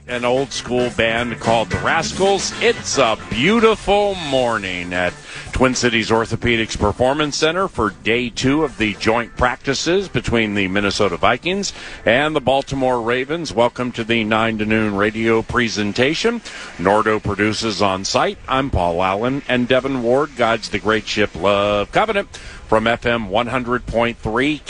An old school band called the Rascals. It's a beautiful morning at Twin Cities Orthopedics Performance Center for day 2 of the joint practices between the Minnesota Vikings and the Baltimore Ravens. Welcome to the 9 to noon radio presentation. Nordo produces on site. I'm Paul Allen, and Devin Ward guides the great ship Love Covenant from FM 100.3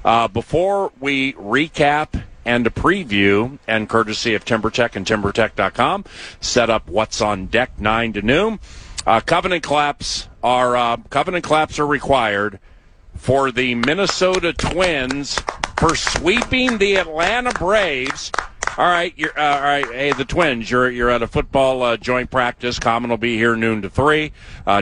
KFAN. Before we recap and a preview, and courtesy of TimberTech and TimberTech.com, set up what's on deck 9 to noon. Covenant claps are required for the Minnesota Twins for sweeping the Atlanta Braves. All right, Hey, the Twins, you're at a football joint practice. Common will be here noon to 3.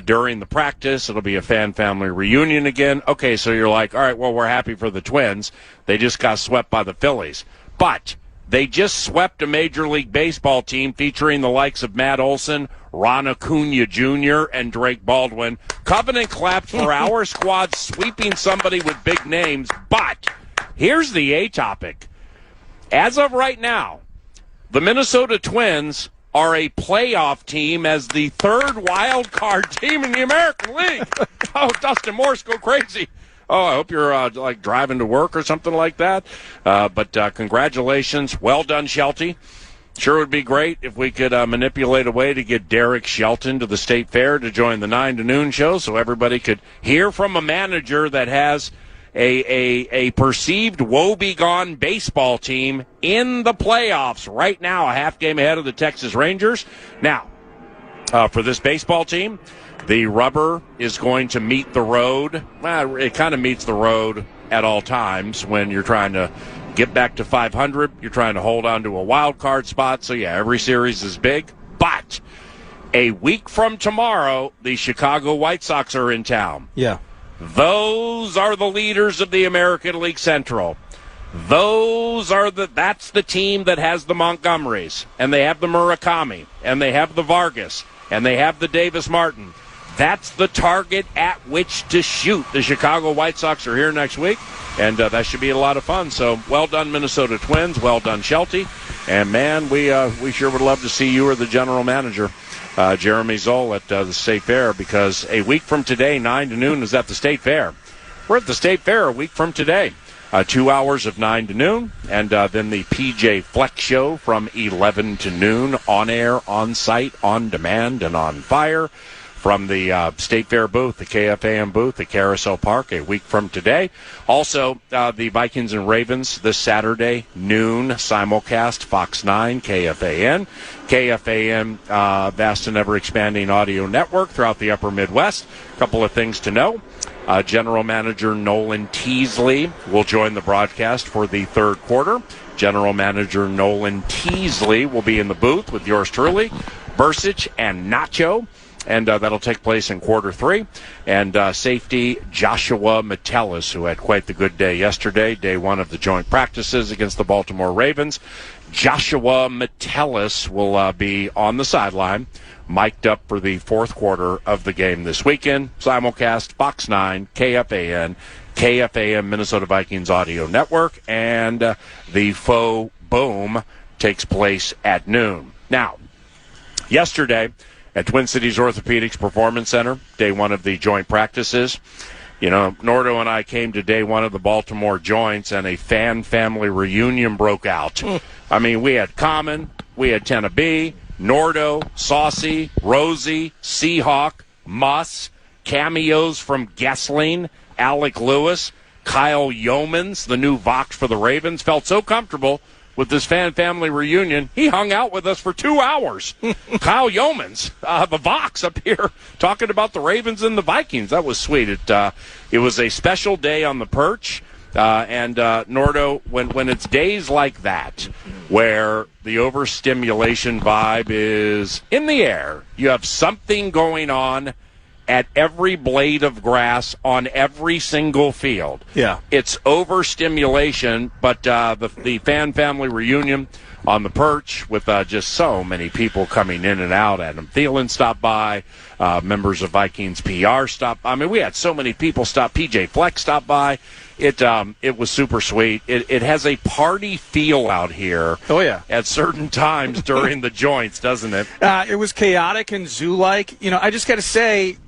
During the practice, it'll be a fan family reunion again. Okay, so you're like, all right, well, we're happy for the Twins. They just got swept by the Phillies. But they just swept a Major League Baseball team featuring the likes of Matt Olson, Ron Acuna Jr., and Drake Baldwin. Covenant claps for our squad sweeping somebody with big names. But here's the A topic. As of right now, the Minnesota Twins are a playoff team as the third wild card team in the American League. Oh, Dustin Morse, go crazy. Oh, I hope you're like driving to work or something like that. But congratulations. Well done, Shelty. Sure would be great if we could manipulate a way to get Derek Shelton to the State Fair to join the 9 to noon show so everybody could hear from a manager that has a perceived woebegone baseball team in the playoffs right now, a half game ahead of the Texas Rangers. Now, for this baseball team, the rubber is going to meet the road. Well, it kind of meets the road at all times when you're trying to get back to 500. You're trying to hold on to a wild card spot. So, yeah, every series is big. But a week from tomorrow, the Chicago White Sox are in town. Yeah. Those are the leaders of the American League Central. That's the team that has the Montgomerys, and they have the Murakami, and they have the Vargas, and they have the Davis Martin. That's the target at which to shoot. The Chicago White Sox are here next week, and that should be a lot of fun. So well done, Minnesota Twins. Well done, Shelty. And, man, we sure would love to see you or the general manager, Jeremy Zoll, at the State Fair, because a week from today, 9 to noon, is at the State Fair. We're at the State Fair a week from today. 2 hours of 9 to noon, and then the PJ Flex Show from 11 to noon, on air, on site, on demand, and on fire from the State Fair booth, the KFAN booth at Carousel Park a week from today. Also, the Vikings and Ravens this Saturday, noon, simulcast, Fox 9, KFAN. KFAN, vast and ever-expanding audio network throughout the upper Midwest. A couple of things to know. General Manager Nolan Teasley will join the broadcast for the third quarter. General Manager Nolan Teasley will be in the booth with yours truly, Bursich and Nacho. And that'll take place in quarter 3. And safety Joshua Metellus, who had quite the good day yesterday, day 1 of the joint practices against the Baltimore Ravens. Joshua Metellus will be on the sideline, mic'd up for the fourth quarter of the game this weekend. Simulcast, Fox 9, KFAN, KFAN Minnesota Vikings Audio Network, and the faux boom takes place at noon. Now, yesterday, at Twin Cities Orthopedics Performance Center, day 1 of the joint practices. You know, Nordo and I came to day 1 of the Baltimore joints, and a fan family reunion broke out. I mean, we had Common, we had Tenna B, Nordo, Saucy, Rosie, Seahawk, Muss, cameos from Gessling, Alec Lewis, Kyle Yeomans, the new Vox for the Ravens, felt so comfortable with this fan-family reunion, he hung out with us for 2 hours. Kyle Yeomans, the Vox up here, talking about the Ravens and the Vikings. That was sweet. It was a special day on the perch. And Nordo, when it's days like that, where the overstimulation vibe is in the air, you have something going on at every blade of grass on every single field. Yeah. It's overstimulation, but the fan-family reunion on the perch with just so many people coming in and out. Adam Thielen stopped by. Members of Vikings PR stopped. I mean, we had so many people stop. PJ Fleck stopped by. It was super sweet. It has a party feel out here. Oh, yeah. At certain times during the joints, doesn't it? It was chaotic and zoo-like. You know, I just got to say,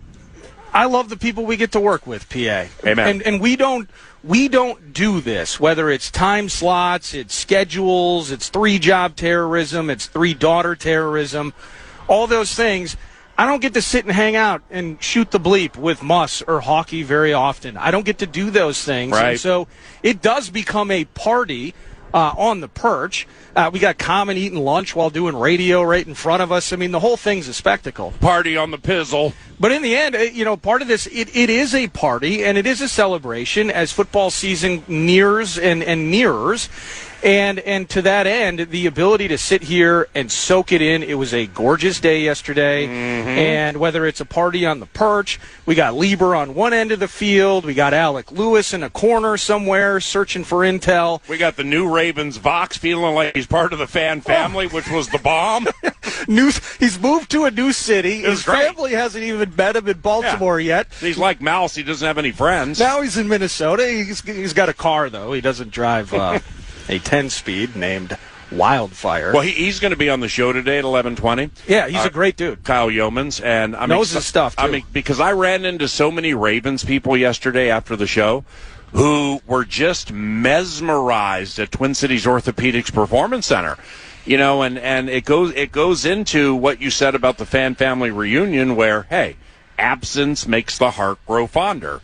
I love the people we get to work with, PA. Amen. And we don't do this, whether it's time slots, it's schedules, it's 3-job terrorism, it's 3-daughter terrorism, all those things. I don't get to sit and hang out and shoot the bleep with Muss or Hockey very often. I don't get to do those things. Right. And so it does become a party on the perch. We got Common eating lunch while doing radio right in front of us. I mean, the whole thing's a spectacle. Party on the pizzle. But in the end, part of this, it is a party and it is a celebration as football season nears and nears. And to that end, the ability to sit here and soak it in. It was a gorgeous day yesterday. Mm-hmm. And whether it's a party on the perch, we got Leber on one end of the field. We got Alec Lewis in a corner somewhere searching for intel. We got the new Ravens Vox feeling like he's part of the fan family, which was the bomb. He's moved to a new city. His great. family hasn't even met him in Baltimore yet. He's like Mouse. He doesn't have any friends. Now he's in Minnesota. He's got a car, though. He doesn't drive a 10-speed named Wildfire. Well, he's going to be on the show today at 11:20. Yeah, he's a great dude. Kyle Yeomans. And knows his stuff, too. I mean, because I ran into so many Ravens people yesterday after the show who were just mesmerized at Twin Cities Orthopedics Performance Center. You know, and it goes into what you said about the fan-family reunion where, hey, absence makes the heart grow fonder.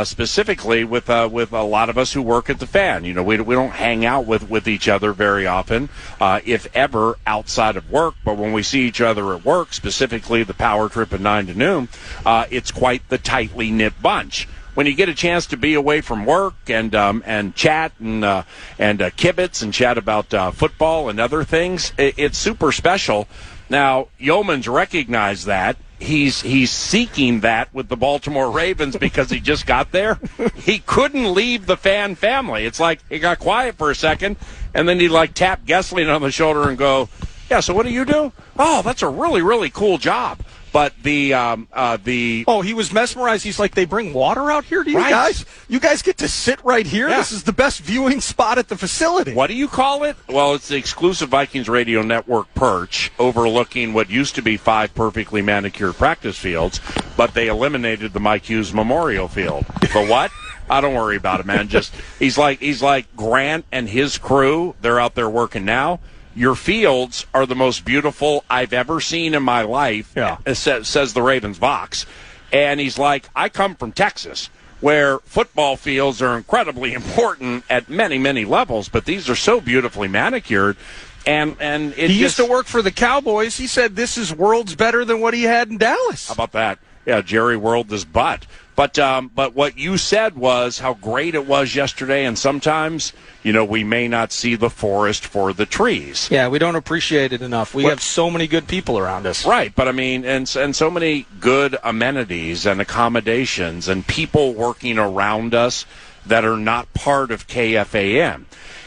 Specifically with a lot of us who work at the Fan. You know, we don't hang out with each other very often, if ever, outside of work. But when we see each other at work, specifically the power trip at 9 to noon, it's quite the tightly knit bunch. When you get a chance to be away from work and chat and kibitz and chat about football and other things, it's super special. Now, Yeomans recognized that. He's seeking that with the Baltimore Ravens because he just got there. He couldn't leave the fan family. It's like he got quiet for a second, and then he'd tap Gessling on the shoulder and go, "Yeah, so what do you do? Oh, that's a really, really cool job." But he was mesmerized. He's like, they bring water out here to you guys? You guys get to sit right here? Yeah. This is the best viewing spot at the facility. What do you call it? Well, it's the exclusive Vikings Radio Network perch overlooking what used to be 5 perfectly manicured practice fields, but they eliminated the Mike Hughes Memorial Field. For what? I don't worry about it, man. Just he's like Grant and his crew. They're out there working now. Your fields are the most beautiful I've ever seen in my life, says the Ravens Vox. And he's like, I come from Texas, where football fields are incredibly important at many, many levels, but these are so beautifully manicured. And he used to work for the Cowboys. He said this is worlds better than what he had in Dallas. How about that? Yeah, Jerry whirled his butt. But what you said was how great it was yesterday, and sometimes, we may not see the forest for the trees. Yeah, we don't appreciate it enough. We have so many good people around us. Right, but I mean, and so many good amenities and accommodations and people working around us that are not part of KFAN.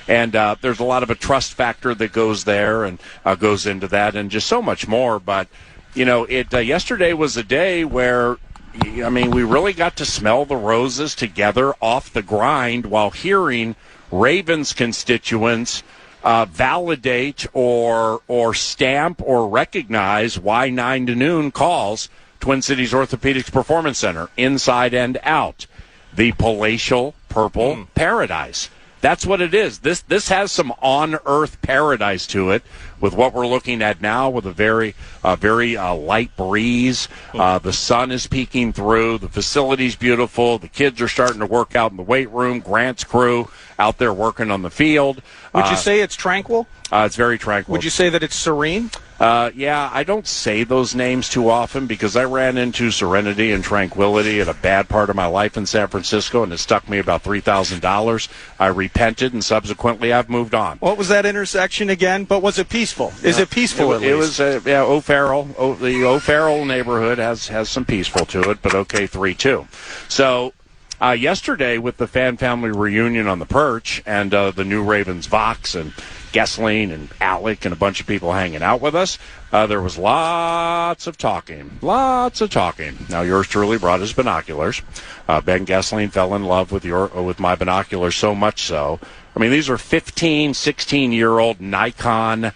And there's a lot of a trust factor that goes there and goes into that and just so much more. But, yesterday was a day where, we really got to smell the roses together off the grind while hearing Ravens constituents validate or stamp or recognize why 9 to noon calls Twin Cities Orthopedics Performance Center inside and out the palatial purple paradise. That's what it is. This has some on-earth paradise to it with what we're looking at now with a very light breeze. The sun is peeking through. The facility's beautiful. The kids are starting to work out in the weight room. Grant's crew out there working on the field. Would you say it's tranquil? It's very tranquil. Would you say that it's serene? Yeah, I don't say those names too often because I ran into serenity and tranquility at a bad part of my life in San Francisco, and it stuck me about $3,000. I repented, and subsequently I've moved on. What was that intersection again? But was it peaceful? Is it peaceful at least? It was, O'Farrell. The O'Farrell neighborhood has some peaceful to it, but okay, 3-2. So yesterday with the fan family reunion on the perch and the new Ravens Vox and Gessling and Alec and a bunch of people hanging out with us, there was lots of talking. Now, yours truly brought his binoculars. Ben Gessling fell in love with my binoculars so much so. I mean, these are 15, 16-year-old Nikon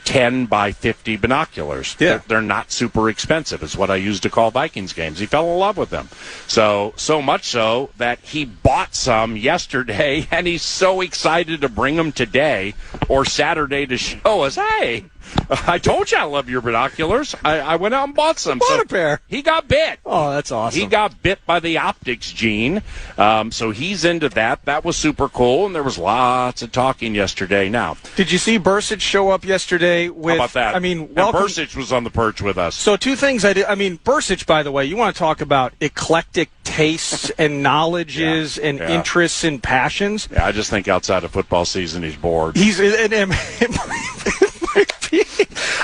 10 by 50 binoculars. Yeah. They're not super expensive. It's what I used to call Vikings games. He fell in love with them. So much so that he bought some yesterday, and he's so excited to bring them today or Saturday to show us, hey, I told you I love your binoculars. I went out and bought some. Bought a pair. He got bit. Oh, that's awesome. He got bit by the optics gene. So he's into that. That was super cool, and there was lots of talking yesterday. Now, did you see Bursich show up yesterday with? How about that? I mean, welcome. Bursich was on the perch with us. So two things I did. I mean, Bursich, by the way, you want to talk about eclectic tastes and knowledges and interests and passions. Yeah, I just think outside of football season, he's bored.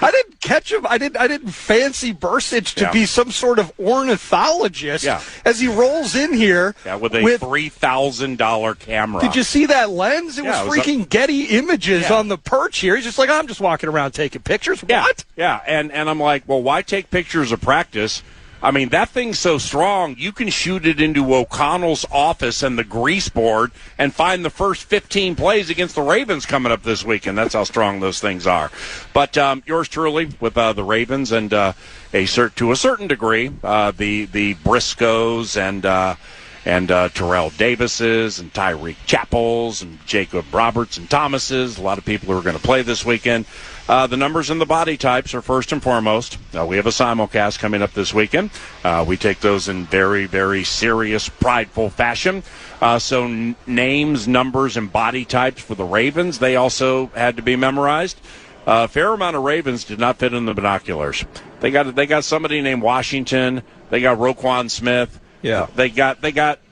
I didn't catch him. I didn't fancy Bursich to be some sort of ornithologist as he rolls in here. Yeah, with a $3,000 camera. Did you see that lens? It was freaking Getty Images on the perch here. He's just like, I'm just walking around taking pictures. Yeah. What? Yeah, and I'm like, well, why take pictures of practice? I mean, that thing's so strong, you can shoot it into O'Connell's office and the grease board and find the first 15 plays against the Ravens coming up this weekend. That's how strong those things are. But yours truly with the Ravens and to a certain degree, the Briscoes and Terrell Davises and Tyreek Chappells and Jacob Roberts and Thomases, a lot of people who are going to play this weekend. The numbers and the body types are first and foremost. We have a simulcast coming up this weekend. We take those in very, very serious, prideful fashion. So names, numbers, and body types for the Ravens, they also had to be memorized. A fair amount of Ravens did not fit in the binoculars. They got somebody named Washington. They got Roquan Smith. Yeah.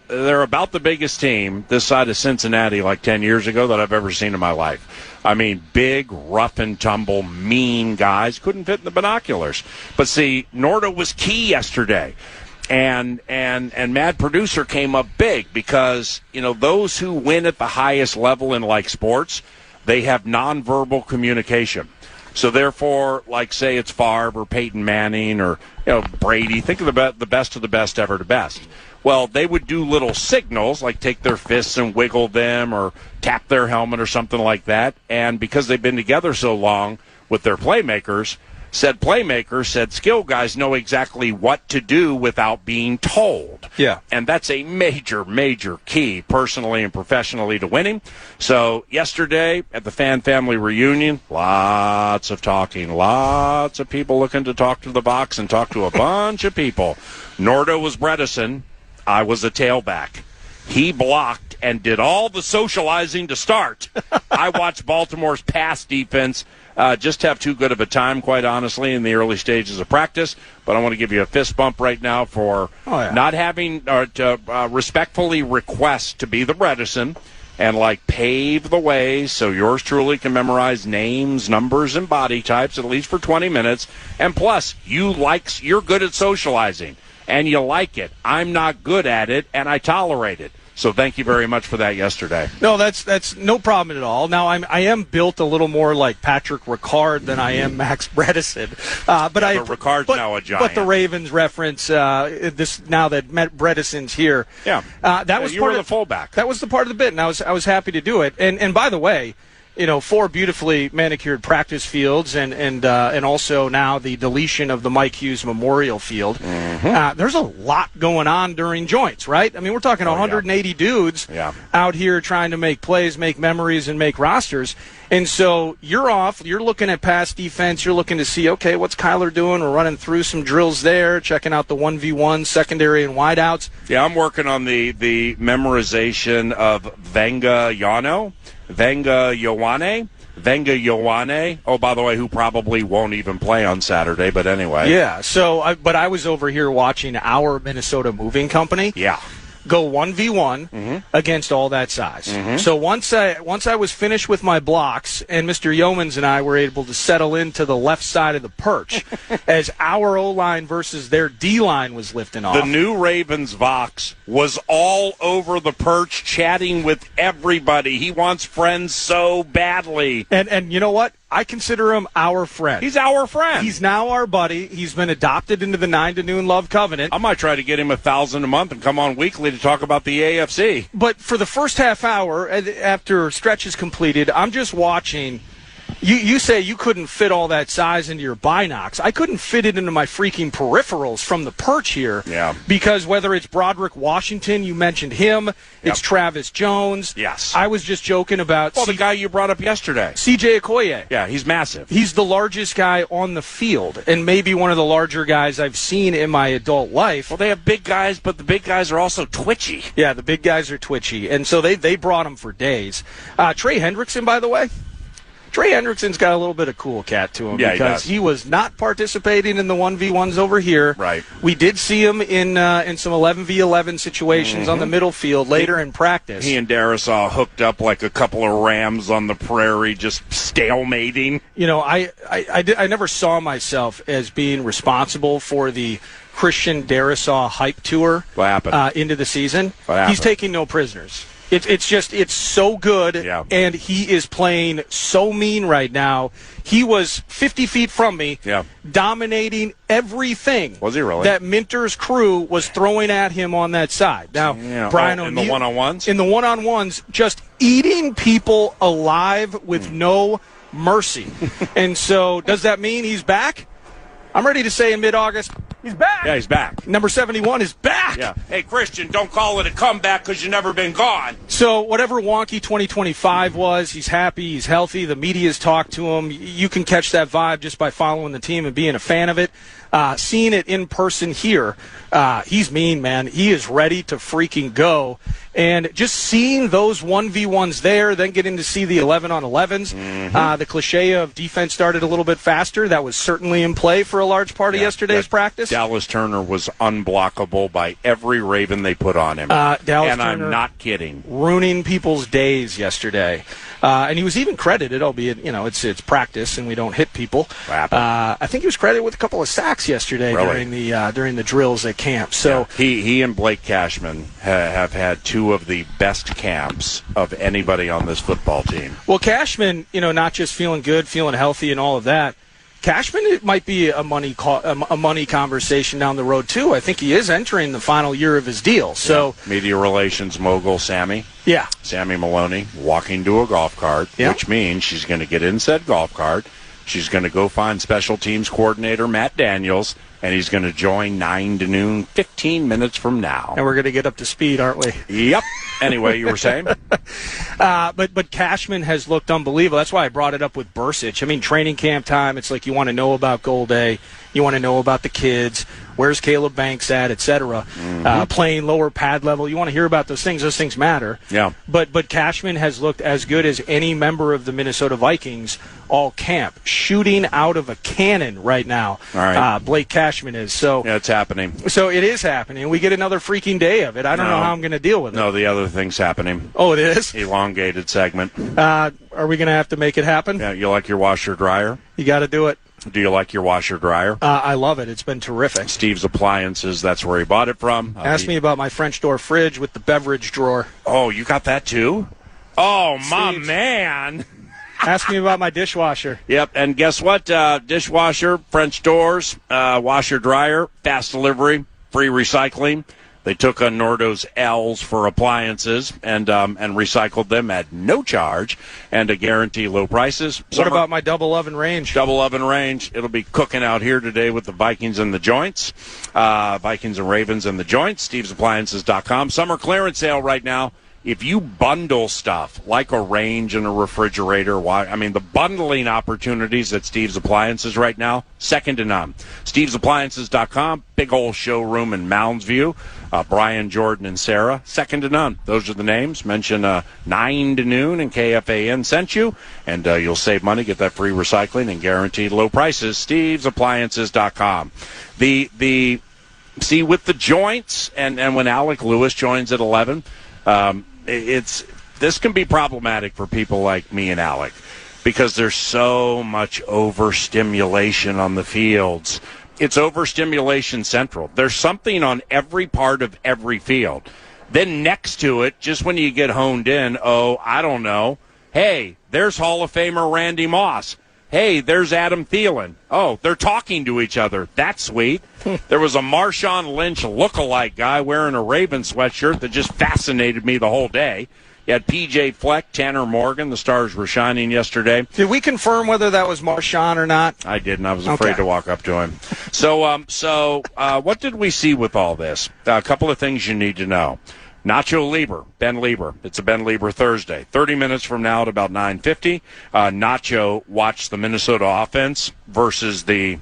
They're about the biggest team this side of Cincinnati like 10 years ago that I've ever seen in my life. I mean, big, rough and tumble, mean guys couldn't fit in the binoculars. But see, Norda was key yesterday. And Mad Producer came up big because, those who win at the highest level in like sports, they have nonverbal communication. So therefore, like say it's Favre or Peyton Manning or Brady, think of the best of the best ever to best. Well, they would do little signals like take their fists and wiggle them or tap their helmet or something like that. And because they've been together so long with their playmakers, said skill guys know exactly what to do without being told. Yeah. And that's a major, major key personally and professionally to winning. So yesterday at the fan family reunion, lots of talking, lots of people looking to talk to the Vox and talk to a bunch of people. Norda was Bredesen. I was a tailback. He blocked and did all the socializing to start. I watched Baltimore's pass defense just have too good of a time, quite honestly, in the early stages of practice. But I want to give you a fist bump right now for not having or to respectfully request to be the Bredesen and pave the way so yours truly can memorize names, numbers, and body types at least for 20 minutes. And plus, you're good at socializing. And you like it. I'm not good at it, and I tolerate it. So thank you very much for that yesterday. No, that's no problem at all. Now, I am built a little more like Patrick Ricard than I am Max Bredesen. But Ricard's now a giant. But the Ravens reference, this now that Bredesen's here. Yeah. That was you were the fullback. That was the part of the bit, and I was happy to do it. And by the way, 4 beautifully manicured practice fields, and also now the deletion of the Mike Hughes Memorial Field. There's a lot going on during joints, right? I mean, we're talking 180 dudes out here trying to make plays, make memories, and make rosters. And so you're off. You're looking at pass defense. You're looking to see, okay, what's Kyler doing? We're running through some drills there, checking out the 1v1, secondary and wideouts. Yeah, I'm working on the memorization of Venga Ioane. Oh, by the way, who probably won't even play on Saturday, but anyway. Yeah, but I was over here watching our Minnesota Moving Company. Yeah. Go 1v1 against all that size. So once I was finished with my blocks, and Mr. Yeomans and I were able to settle into the left side of the perch as our O-line versus their D-line was lifting off. The new Ravens Vox was all over the perch chatting with everybody. He wants friends so badly. And you know what? I consider him our friend. He's our friend. He's now our buddy. He's been adopted into the 9 to noon Love Covenant. I might try to get him $1,000 a month and come on weekly to talk about the AFC. But for the first half hour, after stretch is completed, I'm just watching. You say you couldn't fit all that size into your binocs. I couldn't fit it into my freaking peripherals from the perch here. Yeah. Because whether it's Broderick Washington, you mentioned him, it's Travis Jones. Yes. I was just joking about the guy you brought up yesterday. CJ Okoye. Yeah, he's massive. He's the largest guy on the field, and maybe one of the larger guys I've seen in my adult life. Well, they have big guys, but the big guys are also twitchy. Yeah, the big guys are twitchy, and so they brought him for days. Trey Hendrickson, by the way. Trey Hendrickson's got a little bit of cool cat to him because he was not participating in the 1v1s over here. Right. We did see him in some 11v11 situations on the middle field later in practice. He and Darisaw hooked up like a couple of rams on the prairie, just stalemating. I never saw myself as being responsible for the Christian Darisaw hype tour. What happened? Into the season. What happened? He's taking no prisoners. It's so good, and he is playing so mean right now. He was 50 feet from me, dominating everything. Was he really? That Minter's crew was throwing at him on that side. Now, Brian O'Neill, in the one-on-ones? In the one-on-ones, just eating people alive with no mercy. And so, does that mean he's back? I'm ready to say in mid-August, he's back. Yeah, he's back. Number 71 is back. Yeah. Hey, Christian, don't call it a comeback because you've never been gone. So whatever wonky 2025 was, he's happy, he's healthy, the media's talked to him. You can catch that vibe just by following the team and being a fan of it. Seeing it in person here, he's mean, man. He is ready to freaking go. And just seeing those 1v1s there, then getting to see the 11-on-11s, the cliche of defense started a little bit faster. That was certainly in play for a large part of yesterday's practice. Dallas Turner was unblockable by every Raven they put on him. Turner, I'm not kidding. Ruining people's days yesterday. And he was even credited, albeit, it's practice and we don't hit people. I think he was credited with a couple of sacks yesterday during the drills at camp. So he and Blake Cashman have had two of the best camps of anybody on this football team. Well, Cashman, not just feeling good, feeling healthy, and all of that. Cashman, it might be a money conversation down the road too. I think he is entering the final year of his deal. So media relations mogul Sammy Maloney walking to a golf cart, which means she's going to get in said golf cart. She's going to go find special teams coordinator Matt Daniels, and he's going to join 9 to noon 15 minutes from now. And we're going to get up to speed, aren't we? Yep. Anyway, you were saying? But Cashman has looked unbelievable. That's why I brought it up with Bursic. I mean, training camp time, it's like you want to know about Gold Day. You want to know about the kids. Where's Caleb Banks at, et cetera. Playing lower pad level. You want to hear about those things. Those things matter. Yeah. But Cashman has looked as good as any member of the Minnesota Vikings all camp. Shooting out of a cannon right now. All right. Blake Cashman is. So yeah, it's happening. So it is happening. We get another freaking day of it. I don't know how I'm going to deal with it. No, the other thing's happening. Oh, it is? Elongated segment. Are we going to have to make it happen? Yeah, you like your washer-dryer? You got to do it. Do you like your washer-dryer? I love it. It's been terrific. Steve's Appliances, that's where he bought it from. Ask me about my French door fridge with the beverage drawer. Oh, you got that too? Oh, Steve. my man. Ask me about my dishwasher. Yep, and guess what? Dishwasher, French doors, washer-dryer, fast delivery, free recycling. They took on Nordo's L's for appliances and recycled them at no charge and a guarantee low prices. What about my double oven range? Double oven range. It'll be cooking out here today with the Vikings and the joints. Vikings and Ravens and the joints. StevesAppliances.com. Summer clearance sale right now. If you bundle stuff like a range and a refrigerator, the bundling opportunities at Steve's Appliances right now, second to none. StevesAppliances.com, big old showroom in Mounds View. Brian, Jordan, and Sarah, second to none. Those are the names. Mention 9 to noon and KFAN sent you, and you'll save money, get that free recycling, and guaranteed low prices. StevesAppliances.com. See, with the joints, and when Alec Lewis joins at 11, this can be problematic for people like me and Alec because there's so much overstimulation on the fields. It's overstimulation central. There's something on every part of every field. Then next to it, just when you get honed in, I don't know, hey, there's Hall of Famer Randy Moss. Hey, there's Adam Thielen. Oh, they're talking to each other. That's sweet. There was a Marshawn Lynch lookalike guy wearing a Raven sweatshirt that just fascinated me the whole day. You had P.J. Fleck, Tanner Morgan. The stars were shining yesterday. Did we confirm whether that was Marshawn or not? I didn't. I was afraid to walk up to him. So what did we see with all this? A couple of things you need to know. Nacho Lieber, Ben Leber. It's a Ben Leber Thursday. 30 minutes from now at about 9:50, Nacho watched the Minnesota offense versus the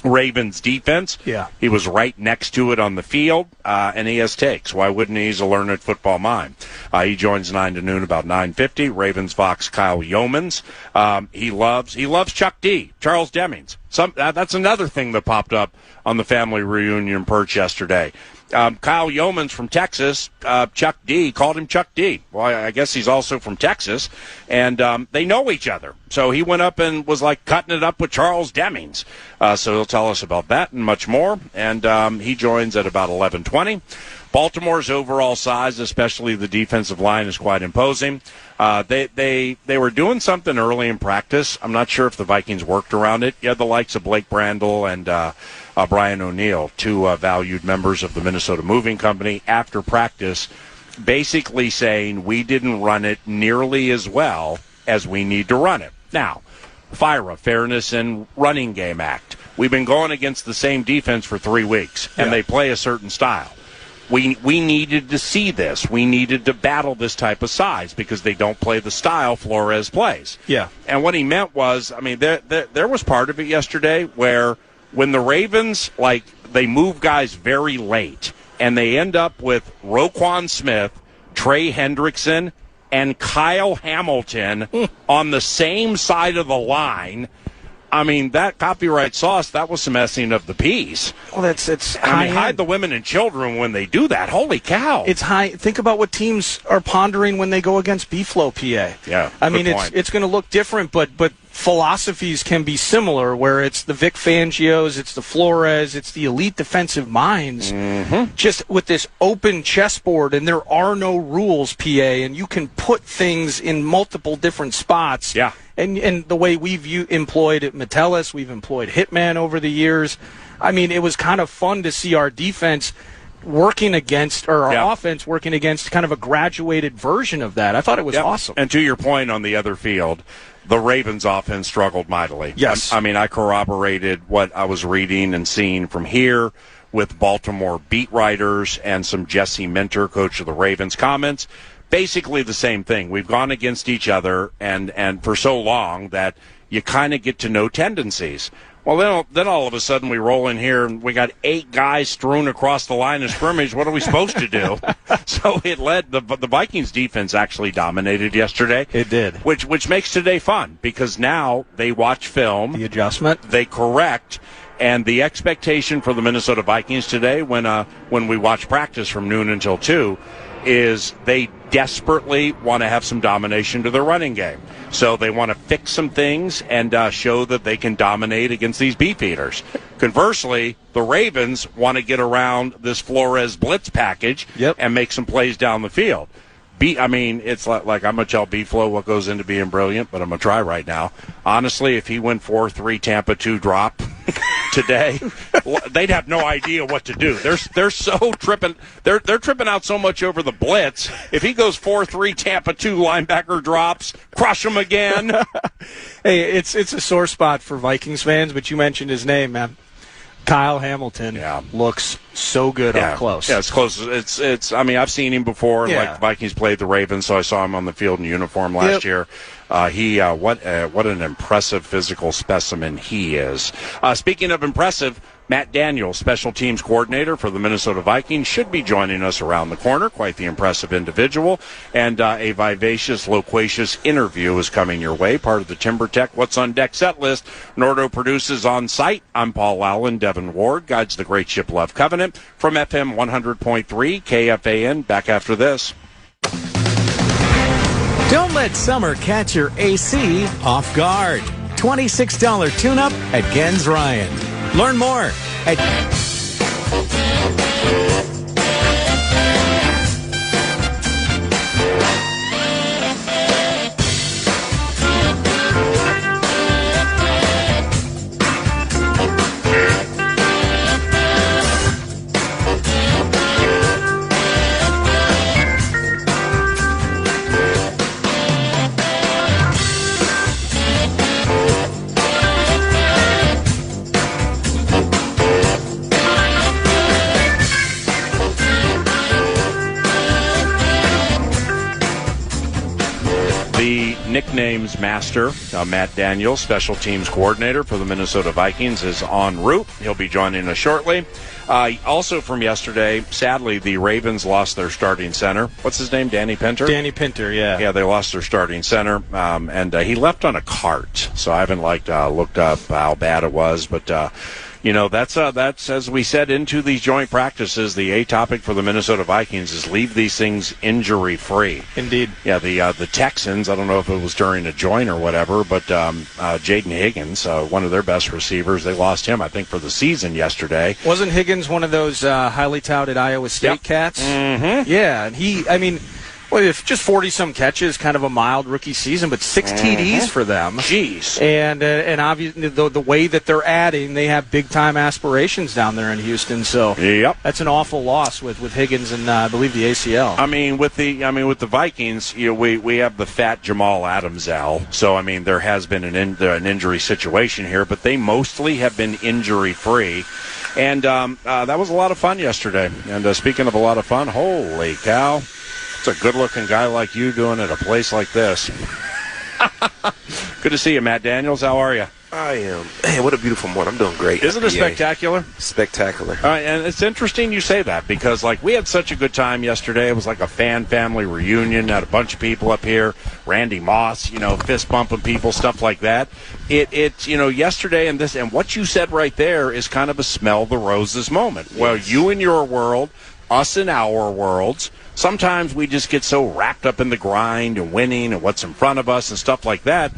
Ravens defense. Yeah. He was right next to it on the field, and he has takes. Why wouldn't he? He's a learned football mind. He joins 9 to noon about 9:50. Ravens Fox Kyle Yeomans. He loves Chuck D, Charles Demings. That's another thing that popped up on the family reunion perch yesterday. Kyle Yeomans from Texas, Chuck D, called him Chuck D. Well, I guess he's also from Texas, and they know each other. So he went up and was like cutting it up with Charles Demings. So he'll tell us about that and much more, and he joins at about 11:20. Baltimore's overall size, especially the defensive line, is quite imposing. They were doing something early in practice. I'm not sure if the Vikings worked around it. You had the likes of Blake Brandel and Brian O'Neill, two valued members of the Minnesota Moving Company, after practice, basically saying we didn't run it nearly as well as we need to run it. Now, FIRA, Fairness and Running Game Act. We've been going against the same defense for 3 weeks, and they play a certain style. We needed to see this. We needed to battle this type of size because they don't play the style Flores plays. Yeah. And what he meant was, there was part of it yesterday where when the Ravens, they move guys very late and they end up with Roquan Smith, Trey Hendrickson, and Kyle Hamilton on the same side of the line. That copyright sauce, that was some messing of the peas. Well, it's high. Hide the women and children when they do that. Holy cow. It's high. Think about what teams are pondering when they go against B-Flow PA. Yeah. It's going to look different, but philosophies can be similar, where it's the Vic Fangios, it's the Flores, it's the elite defensive minds, just with this open chessboard, and there are no rules, PA, and you can put things in multiple different spots. Yeah. And the way we've employed at Metellus, we've employed Hitman over the years. It was kind of fun to see our defense working against, or our offense working against, kind of a graduated version of that. I thought it was awesome. And to your point on the other field, the Ravens offense struggled mightily. Yes. I corroborated what I was reading and seeing from here with Baltimore beat writers and some Jesse Minter, coach of the Ravens, comments. Basically the same thing. We've gone against each other and for so long that you kind of get to know tendencies. Well, then all of a sudden we roll in here and we got 8 guys strewn across the line of scrimmage. What are we supposed to do? So it led the Vikings defense actually dominated yesterday. It did, which makes today fun because now they watch film, the adjustment, they correct, and the expectation for the Minnesota Vikings today when we watch practice from noon until 2 is they desperately want to have some domination to their running game. So they want to fix some things and show that they can dominate against these beefeaters. Conversely, the Ravens want to get around this Flores blitz package and make some plays down the field. It's like I'm going to tell B-Flow what goes into being brilliant, but I'm going to try right now. Honestly, if he went 4-3 Tampa 2 drop, today, they'd have no idea what to do. They're so tripping. They're tripping out so much over the blitz. If he goes 4-3, Tampa 2 linebacker drops, crush him again. Hey, it's a sore spot for Vikings fans, but you mentioned his name, man. Kyle Hamilton looks so good up close. Yeah, it's close. It's. I mean, I've seen him before. Yeah. Like the Vikings played the Ravens, so I saw him on the field in uniform last year. What an impressive physical specimen he is. Speaking of impressive, Matt Daniels, special teams coordinator for the Minnesota Vikings, should be joining us around the corner. Quite the impressive individual. And a vivacious, loquacious interview is coming your way, part of the Timber Tech What's on Deck set list. Nordo produces on site. I'm Paul Allen. Devin Ward guides the Great Ship Love Covenant from FM 100.3 KFAN. Back after this. Don't let summer catch your AC off guard. $26 tune-up at Gens Ryan. Learn more at... Nicknames master, Matt Daniels, special teams coordinator for the Minnesota Vikings, is en route. He'll be joining us shortly. Also from yesterday, sadly, the Ravens lost their starting center. What's his name? Danny Pinter? Danny Pinter, yeah. Yeah, they lost their starting center, and he left on a cart. So I haven't looked up how bad it was, but that's as we said into these joint practices. The topic for the Minnesota Vikings is leave these things injury free. Indeed. Yeah, the Texans. I don't know if it was during a joint or whatever, but Jaden Higgins, one of their best receivers, they lost him, I think, for the season yesterday. Wasn't Higgins one of those highly touted Iowa State cats? Mm-hmm. Yeah, and well, if just 40-some catches, kind of a mild rookie season, but 6 TDs for them. Jeez. And obviously the way that they're adding, they have big-time aspirations down there in Houston. So that's an awful loss with Higgins and I believe the ACL. With the Vikings, we have the fat Jamal Adams out. So there has been an injury situation here, but they mostly have been injury-free. And that was a lot of fun yesterday. And speaking of a lot of fun, holy cow. It's a good-looking guy like you doing at a place like this. Good to see you, Matt Daniels. How are you? I am. Man, what a beautiful morning. I'm doing great. Isn't it spectacular? Spectacular. All right, and it's interesting you say that because, we had such a good time yesterday. It was like a fan family reunion. Had a bunch of people up here. Randy Moss, fist bumping people, stuff like that. Yesterday and what you said right there is kind of a smell the roses moment. Yes. Well, you in your world, us in our worlds. Sometimes we just get so wrapped up in the grind and winning and what's in front of us and stuff like that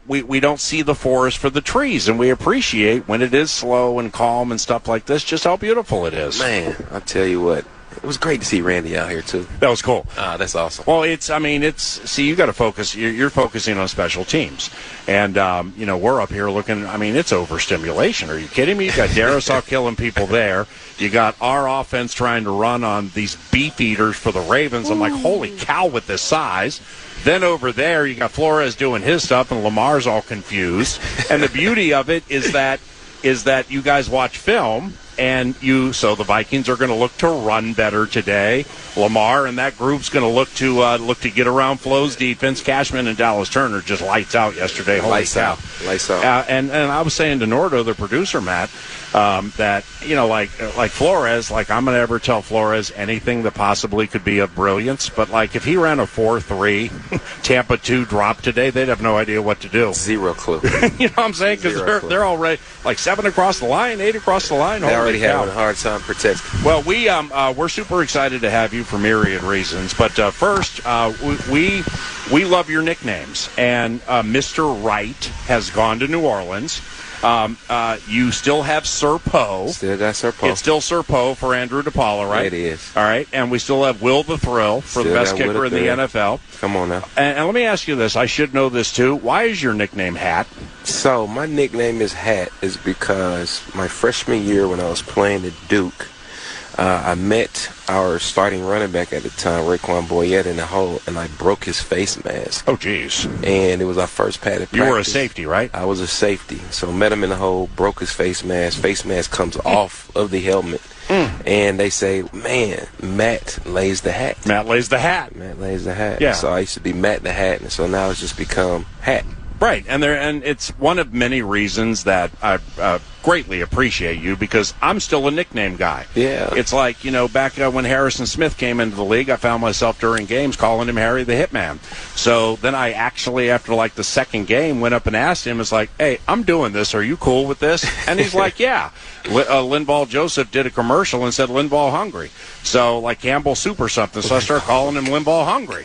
we don't see the forest for the trees, and we appreciate when it is slow and calm and stuff like this, just how beautiful it is. Man, I'll tell you what. It was great to see Randy out here, too. That was cool. That's awesome. Well, see, you got to focus. You're focusing on special teams. And, we're up here looking, it's overstimulation. Are you kidding me? You got Darisaw killing people there. You got our offense trying to run on these beef eaters for the Ravens. I'm like, holy cow, with this size. Then over there, you got Flores doing his stuff, and Lamar's all confused. And the beauty of it is that you guys watch film, and so the Vikings are going to look to run better today. Lamar and that group's going to look to get around Flo's defense. Cashman and Dallas Turner just lights out yesterday. Holy lights cow. Out. Lights out. And I was saying to Nordo, the producer, Matt, that like Flores, I'm going to ever tell Flores anything that possibly could be of brilliance, but if he ran a 4-3 Tampa 2 drop today, they'd have no idea what to do. Zero clue. You know what I'm saying? Because they're already 7 across the line, 8 across the line. They already having a hard time protecting. Well, we're super excited to have you for myriad reasons, but first we love your nicknames, and Mr. Wright has gone to New Orleans. You still have Sir Poe. Still got Sir Poe. It's still Sir Poe for Andrew DePaula, right? It is. All right, and we still have Will the Thrill for the best kicker in the NFL. Come on now. And let me ask you this. I should know this, too. Why is your nickname Hat? So my nickname is Hat is because my freshman year when I was playing at Duke, I met our starting running back at the time, Raekwon Boyette, in the hole, and I broke his face mask. Oh, geez. And it was our first padded practice. You were a safety, right? I was a safety. So met him in the hole, broke his face mask. Face mask comes off of the helmet. And they say, man, Matt lays the hat. Matt lays the hat. Matt lays the hat. Yeah. So I used to be Matt the Hat, and so now it's just become Hat. Right, and it's one of many reasons that I greatly appreciate you because I'm still a nickname guy. Yeah. It's like, back when Harrison Smith came into the league, I found myself during games calling him Harry the Hitman. So then I actually, after like the second game, went up and asked him, it's like, hey, I'm doing this. Are you cool with this? And he's like, yeah. Linval Joseph did a commercial and said Linval Hungry. So like Campbell Soup or something. So I started calling him Linval Hungry.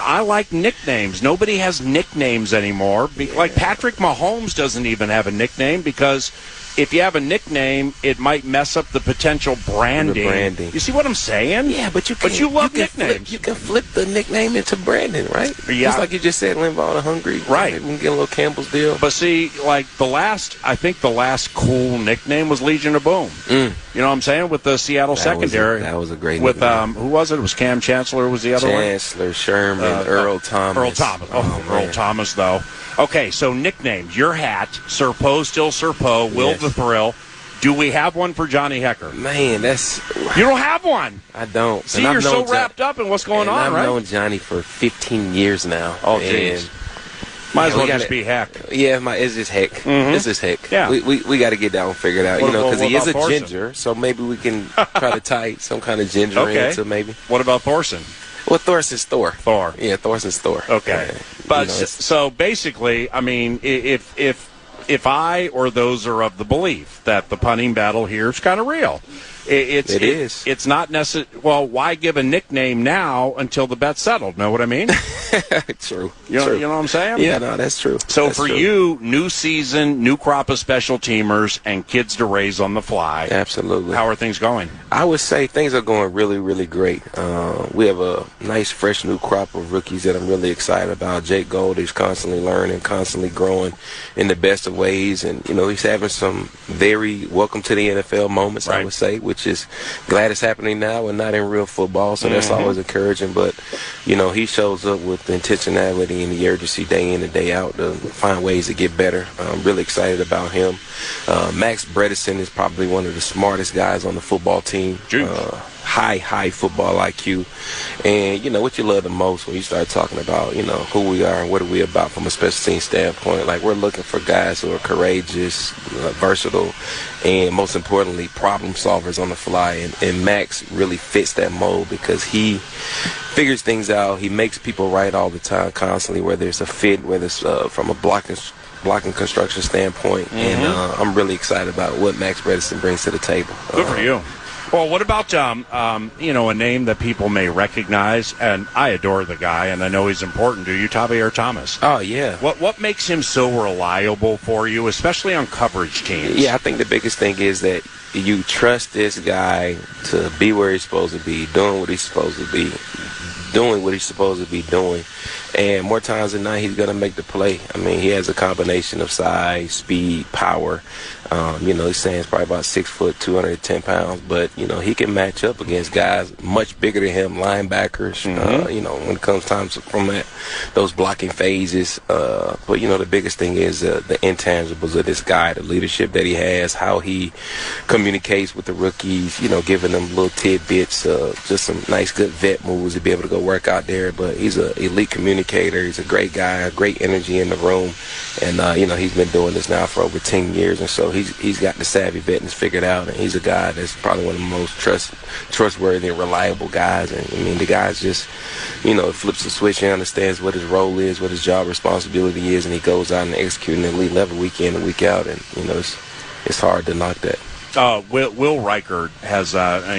I like nicknames. Nobody has nicknames anymore. Like Patrick Mahomes doesn't even have a nickname because if you have a nickname, it might mess up the potential branding. The branding. You see what I'm saying? Yeah, but you love nicknames. You can flip the nickname into branding, right? Yeah. Just like you just said, Linval the Hungry. Right. We can get a little Campbell's deal. But see, like I think the last cool nickname was Legion of Boom. You know what I'm saying? With the Seattle secondary. That was a great with nickname. Who was it? It was Cam Chancellor was the other one? Chancellor, Sherman, Earl Thomas. Earl Thomas. Earl Thomas, though. Okay, so nicknames. Your Hat, Sir Poe, still Sir Poe, Will the Thrill. Do we have one for Johnny Hecker? Man, You don't have one. I don't. See, you're so wrapped up in what's going on, right? I've known Johnny for 15 years now. Oh, jeez. Might as well just be Heck. Yeah, it's just Heck. It's just Heck. Yeah. We got to get down and figure it out, because he is a Thorson? ginger, so maybe we can try to tie some kind of ginger into maybe. What about Thorson? Well, Thorson's Thor. Thor. Yeah, Thorson's Thor. Okay. But so basically, I mean, if I or those are of the belief that the punting battle here is kind of real. It is. It's not necessary. Well, why give a nickname now until the bet's settled? Know what I mean? True. You know what I'm saying? Yeah, no, that's true. So that's true. You, new season, new crop of special teamers, and kids to raise on the fly. Absolutely. How are things going? I would say things are going really, really great. We have a nice, fresh new crop of rookies that I'm really excited about. Jake Gold is constantly learning, constantly growing in the best of ways. And, he's having some very welcome to the NFL moments, right. I would say, which is glad it's happening now and not in real football. So that's always encouraging. But, he shows up with the intentionality and the urgency day in and day out to find ways to get better. I'm really excited about him. Max Bredesen is probably one of the smartest guys on the football team. High football IQ. And, what you love the most when you start talking about, who we are and what are we about from a special team standpoint. Like, we're looking for guys who are courageous, versatile, and most importantly, problem solvers on the fly. And Max really fits that mold because he figures things out. He makes people right all the time, constantly, whether it's a fit, whether it's from a blocking construction standpoint. And I'm really excited about what Max Bredesen brings to the table. Good for you. Well, what about, a name that people may recognize? And I adore the guy, and I know he's important to you, Tavierre Thomas. Oh, yeah. What makes him so reliable for you, especially on coverage teams? Yeah, I think the biggest thing is that you trust this guy to be where he's supposed to be, doing what he's supposed to be doing. And more times than not, he's going to make the play. I mean, he has a combination of size, speed, power. He's saying he's probably about 6 foot, 210 pounds, but, he can match up against guys much bigger than him, linebackers, when it comes time from those blocking phases. But, the biggest thing is the intangibles of this guy, the leadership that he has, how he communicates with the rookies, giving them little tidbits, just some nice, good vet moves to be able to go work out there. But he's an elite communicator. He's a great guy, great energy in the room. And, he's been doing this now for over 10 years. And so he's got the savvy vetness figured out. And he's a guy that's probably one of the most trustworthy and reliable guys. And, the guy's just, flips the switch and understands what his role is, what his job responsibility is. And he goes out and executes at elite level week in and week out. And, it's hard to knock that. Will Reichert has,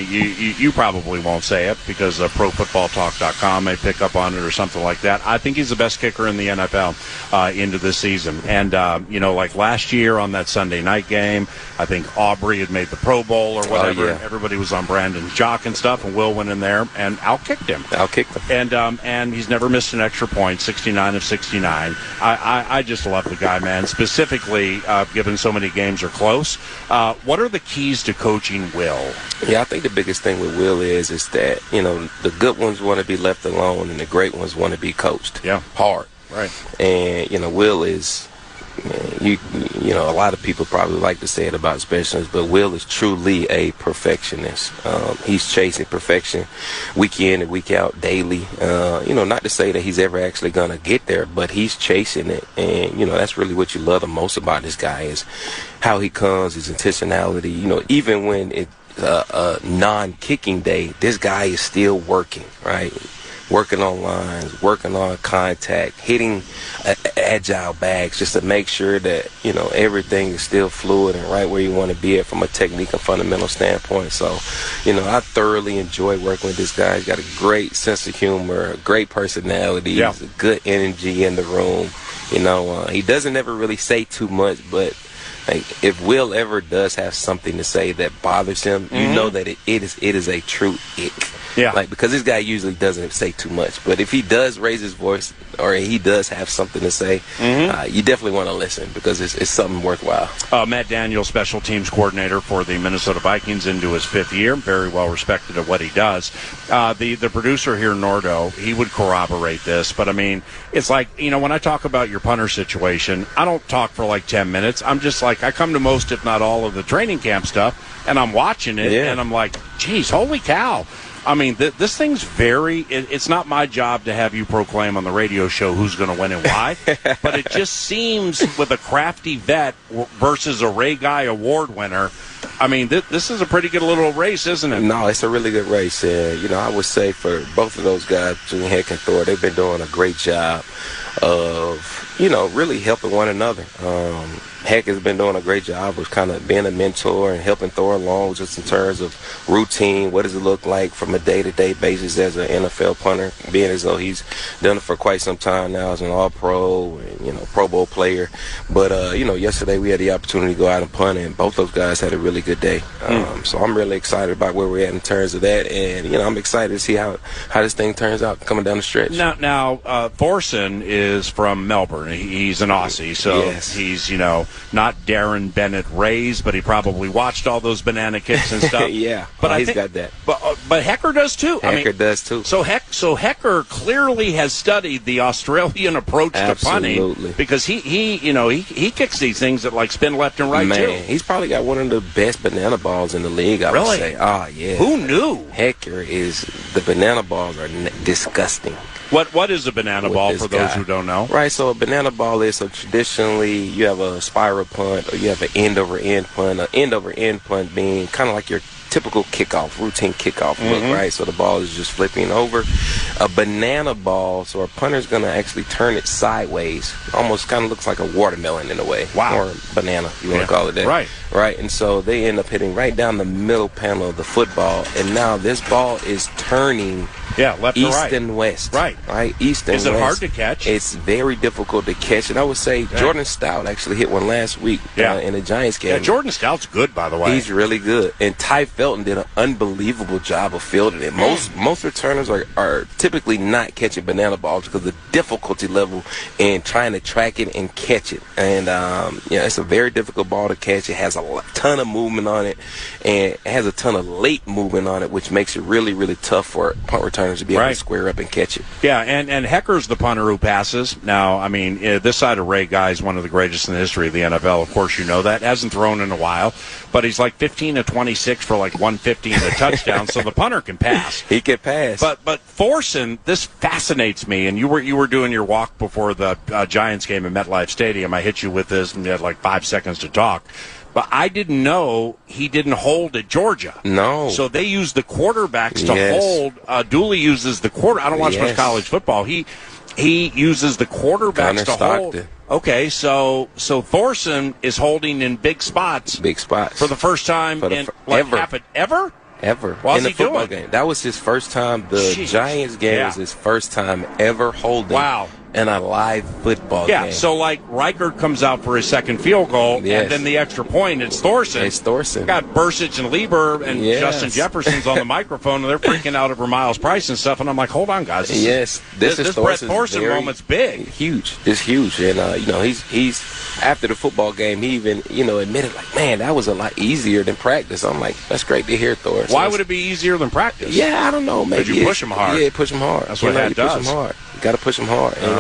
you probably won't say it because ProFootballTalk.com may pick up on it or something like that. I think he's the best kicker in the NFL into this season. And, like last year on that Sunday night game, I think Aubrey had made the Pro Bowl or whatever. Oh, yeah. Everybody was on Brandon Jock and stuff, and Will went in there and outkicked him. And he's never missed an extra point, 69 of 69. I just love the guy, man, specifically given so many games are close. What are the keys to coaching Will? Yeah, I think the biggest thing with Will is that, the good ones want to be left alone and the great ones want to be coached. Yeah. Hard. Right. And, Will is, a lot of people probably like to say it about specialists, but Will is truly a perfectionist. He's chasing perfection week in and week out daily. Not to say that he's ever actually going to get there, but he's chasing it. And, that's really what you love the most about this guy is how he comes, his intentionality. Even when it's a non-kicking day, this guy is still working, right? Working on lines, working on contact, hitting agile bags just to make sure that, everything is still fluid and right where you want to be at from a technique and fundamental standpoint. So, I thoroughly enjoy working with this guy. He's got a great sense of humor, a great personality, yeah. He's a good energy in the room. He doesn't ever really say too much, but if Will ever does have something to say that bothers him, you know that it is a true ick. Yeah. Because this guy usually doesn't say too much. But if he does raise his voice or he does have something to say, you definitely want to listen because it's something worthwhile. Matt Daniels, special teams coordinator for the Minnesota Vikings into his 5th year. Very well respected at what he does. The producer here, Nordo, he would corroborate this. But, it's like, when I talk about your punter situation, I don't talk for like 10 minutes. I'm just like, I come to most, if not all, of the training camp stuff, and I'm watching it, and I'm like, geez, holy cow. This thing's it's not my job to have you proclaim on the radio show who's going to win and why, but it just seems with a crafty vet versus a Ray Guy award winner, this is a pretty good little race, isn't it? No, it's a really good race. I would say for both of those guys, between Heck and Thor, they've been doing a great job of, really helping one another. Heck has been doing a great job of kind of being a mentor and helping Thor along just in terms of routine. What does it look like from a day-to-day basis as an NFL punter, being as though he's done it for quite some time now as an all-pro and, Pro Bowl player. But, yesterday we had the opportunity to go out and punt, and both those guys had a really good day. So I'm really excited about where we're at in terms of that. And, I'm excited to see how this thing turns out coming down the stretch. Now Thorson is from Melbourne. He's an Aussie, so yes. He's, not Darren Bennett raised, but he probably watched all those banana kicks and stuff. Yeah, but he's got that. But Hecker does too. Hecker does too. So Hecker clearly has studied the Australian approach to punting because he kicks these things that like spin left and right too. He's probably got one of the best banana balls in the league. I would say. Oh yeah. Who knew? Hecker the banana balls are disgusing. What is a banana ball for those who don't know? Right, so a banana ball is, traditionally you have a spiral punt or you have an end-over-end punt. An end-over-end punt being kind of like your typical routine kickoff look, right? So the ball is just flipping over. A banana ball, so a punter's going to actually turn it sideways. Almost kind of looks like a watermelon in a way. Wow. Or banana, you want to call it that. Right. Right, and so they end up hitting right down the middle panel of the football, and now this ball is turning left east to right. and west. Right. East and west. Is it hard to catch? It's very difficult to catch. And I would say Jordan Stout actually hit one last week in the Giants game. Yeah, Jordan Stout's good, by the way. He's really good. And Ty Felton did an unbelievable job of fielding it. Most returners are typically not catching banana balls because of the difficulty level in trying to track it and catch it. And, it's a very difficult ball to catch. It has a ton of movement on it, and it has a ton of late movement on it, which makes it really, really tough for punt returners to be able to square up and catch it. Yeah, and Hecker's the punter who passes. Now, this side of Ray Guy is one of the greatest in the history of the NFL. Of course, you know that. Hasn't thrown in a while, but he's like 15 to 26 for like 150 and a touchdown, so the punter can pass. He can pass. But Thorson, this fascinates me, and you were doing your walk before the Giants game at MetLife Stadium. I hit you with this, and you had like 5 seconds to talk. But I didn't know he didn't hold at Georgia. No. So they use the quarterbacks to hold. Dooley uses the quarter. I don't watch much college football. he uses the quarterbacks to hold. Stockton. Okay, so Thorson is holding in big spots. Big spots. For the first time in ever? Ever. What's in the he football doing? game. That was his first time. The Giants game was his first time ever holding in a live football game. Yeah, so like Reichert comes out for his second field goal, and then the extra point, it's Thorson. It's Thorson. Got Bursich and Lieber and Justin Jefferson's on the microphone, and they're freaking out over Miles Price and stuff, and I'm like, hold on, guys. This Brett Thorson moment's big. Huge. It's huge. And, he's after the football game, he even, admitted, like, man, that was a lot easier than practice. I'm like, that's great to hear, Thor. Why would it be easier than practice? Yeah, I don't know. Maybe you push him hard. Yeah, push him hard. That's what that does. Push him hard. You got to push him hard. And,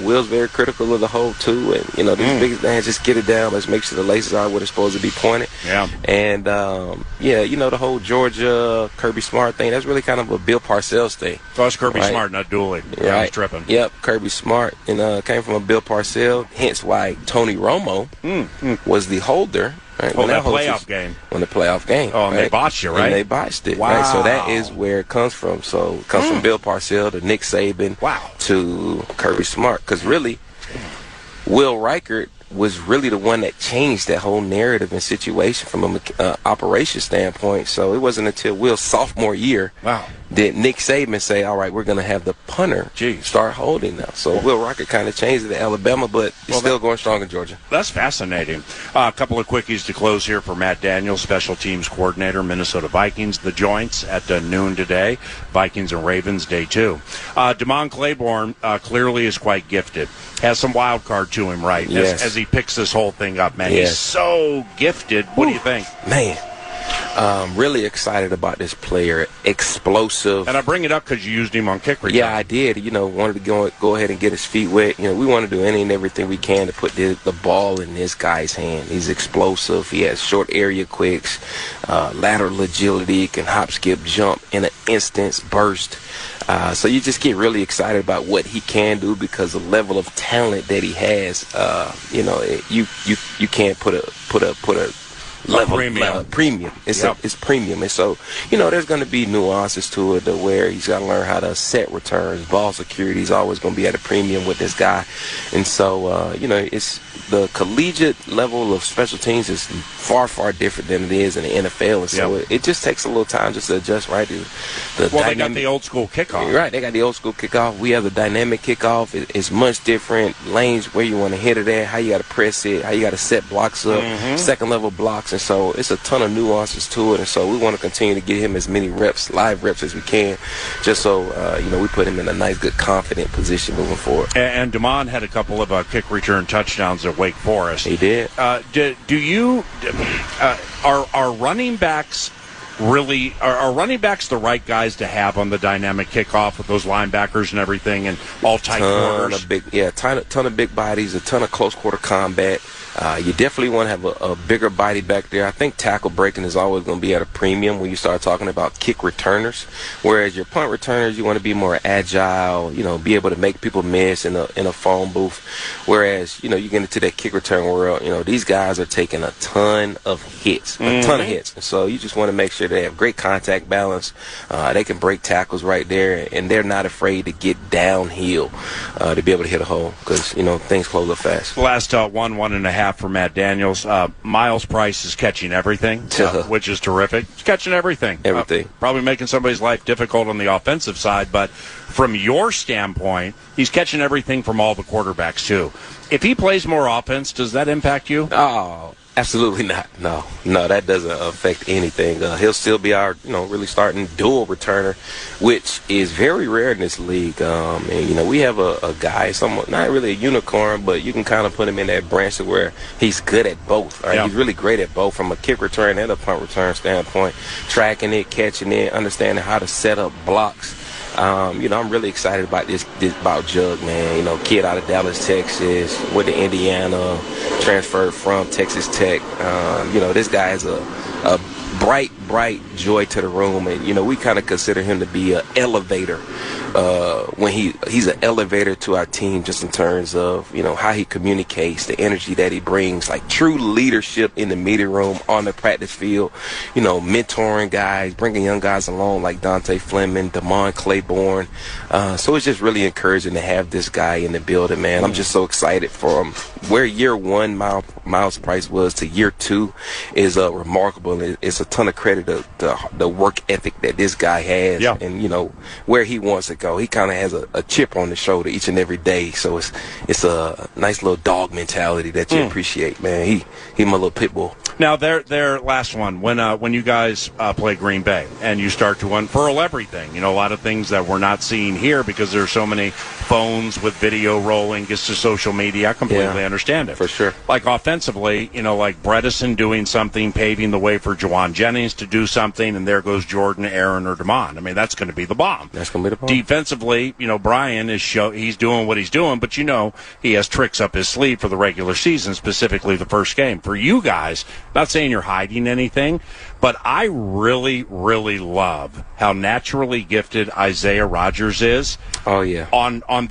Will's very critical of the hold, too. And, these big things, just get it down. Let's make sure the laces are where they're supposed to be pointed. Yeah. And, the whole Georgia Kirby Smart thing, that's really kind of a Bill Parcells thing. Oh, it's Kirby Smart, not Dooley. Right. I was tripping. Yep, Kirby Smart. And came from a Bill Parcells, hence why Tony Romo was the holder. Right? When that playoff game. When the playoff game. Oh, and they botched you, right? And they botched it. Wow. Right? So that is where it comes from. So it comes from Bill Parcells to Nick Saban to Kirby Smart. Because really, Will Reichert was really the one that changed that whole narrative and situation from an operations standpoint. So it wasn't until Will's sophomore year did Nick Saban say, all right, we're going to have the punter start holding now. So Will Reichert kind of changed it to Alabama, but it's still going strong in Georgia. That's fascinating. A couple of quickies to close here for Matt Daniels, special teams coordinator, Minnesota Vikings. The joints at noon today. Vikings and Ravens, day 2. Damon Claiborne clearly is quite gifted. Has some wild card to him, right? Yes. As he picks this whole thing up, man. He's so gifted. What do you think? Man, really excited about this player. Explosive. And I bring it up because you used him on kick return. Yeah, I did. Wanted to go ahead and get his feet wet. We want to do any and everything we can to put the ball in this guy's hand. He's explosive. He has short area quicks, lateral agility, can hop, skip, jump in an instance, burst. So you just get really excited about what he can do because the level of talent that he has. You can't put a level premium. It's premium, and so there's going to be nuances to it, to where he's got to learn how to set returns, ball security is always going to be at a premium with this guy, and so it's the collegiate level of special teams is far different than it is in the NFL, and so it just takes a little time just to adjust right to they got the old school kickoff. Right, they got the old school kickoff. We have the dynamic kickoff. It's much different lanes where you want to hit it at, how you got to press it, how you got to set blocks up, second level blocks. And so it's a ton of nuances to it, and so we want to continue to get him as many live reps as we can, just so we put him in a nice, good, confident position moving forward. And Damon had a couple of kick return touchdowns at Wake Forest. He did. Do you are running backs really are running backs the right guys to have on the dynamic kickoff with those linebackers and everything and all tight corners? Ton of big bodies, a ton of close quarter combat. You definitely want to have a bigger body back there. I think tackle breaking is always going to be at a premium when you start talking about kick returners. Whereas your punt returners, you want to be more agile, be able to make people miss in a phone booth. Whereas, you get into that kick return world, these guys are taking a ton of hits, And so you just want to make sure they have great contact balance. They can break tackles right there, and they're not afraid to get downhill to be able to hit a hole because, things close up fast. Last 1.5 for Matt Daniels. Miles Price is catching everything, which is terrific. He's catching everything. Probably making somebody's life difficult on the offensive side, but from your standpoint, he's catching everything from all the quarterbacks, too. If he plays more offense, does that impact you? Oh, absolutely not. No, that doesn't affect anything. He'll still be our, really starting dual returner, which is very rare in this league. And we have a guy, somewhat not really a unicorn, but you can kind of put him in that branch to where he's good at both. Right? He's really great at both from a kick return and a punt return standpoint, tracking it, catching it, understanding how to set up blocks. I'm really excited about this about Jug, man. Kid out of Dallas, Texas, went to Indiana, transferred from Texas Tech. This guy is a bright joy to the room. And, you know, we kind of consider him to be an elevator. When he's an elevator to our team, just in terms of, you know, how he communicates, the energy that he brings, like true leadership in the meeting room, on the practice field, you know, mentoring guys, bringing young guys along like Dante Fleming, Damon Claiborne. So it's just really encouraging to have this guy in the building, man. I'm just so excited for him. Where year one Miles Price was to year two is remarkable. It's a ton of credit to the work ethic that this guy has, and, you know, where he wants to go. He kind of has a chip on the shoulder each and every day, so it's a nice little dog mentality that you appreciate, man. He my little pit bull. Now, their last one, when you guys play Green Bay and you start to unfurl everything, you know, a lot of things that we're not seeing here because there's so many phones with video rolling, gets to social media. I completely understand it. For sure. Like offensively, you know, like Bredesen doing something, paving the way for Jawan Jennings to do something, and there goes Jordan, Aaron, or Damon. I mean, that's going to be the bomb. That's going to be the bomb. Defensively, you know, Brian he's doing what he's doing, but, you know, he has tricks up his sleeve for the regular season, specifically the first game. For you guys, not saying you're hiding anything, but I really, really love how naturally gifted Isaiah Rodgers is. Oh yeah. On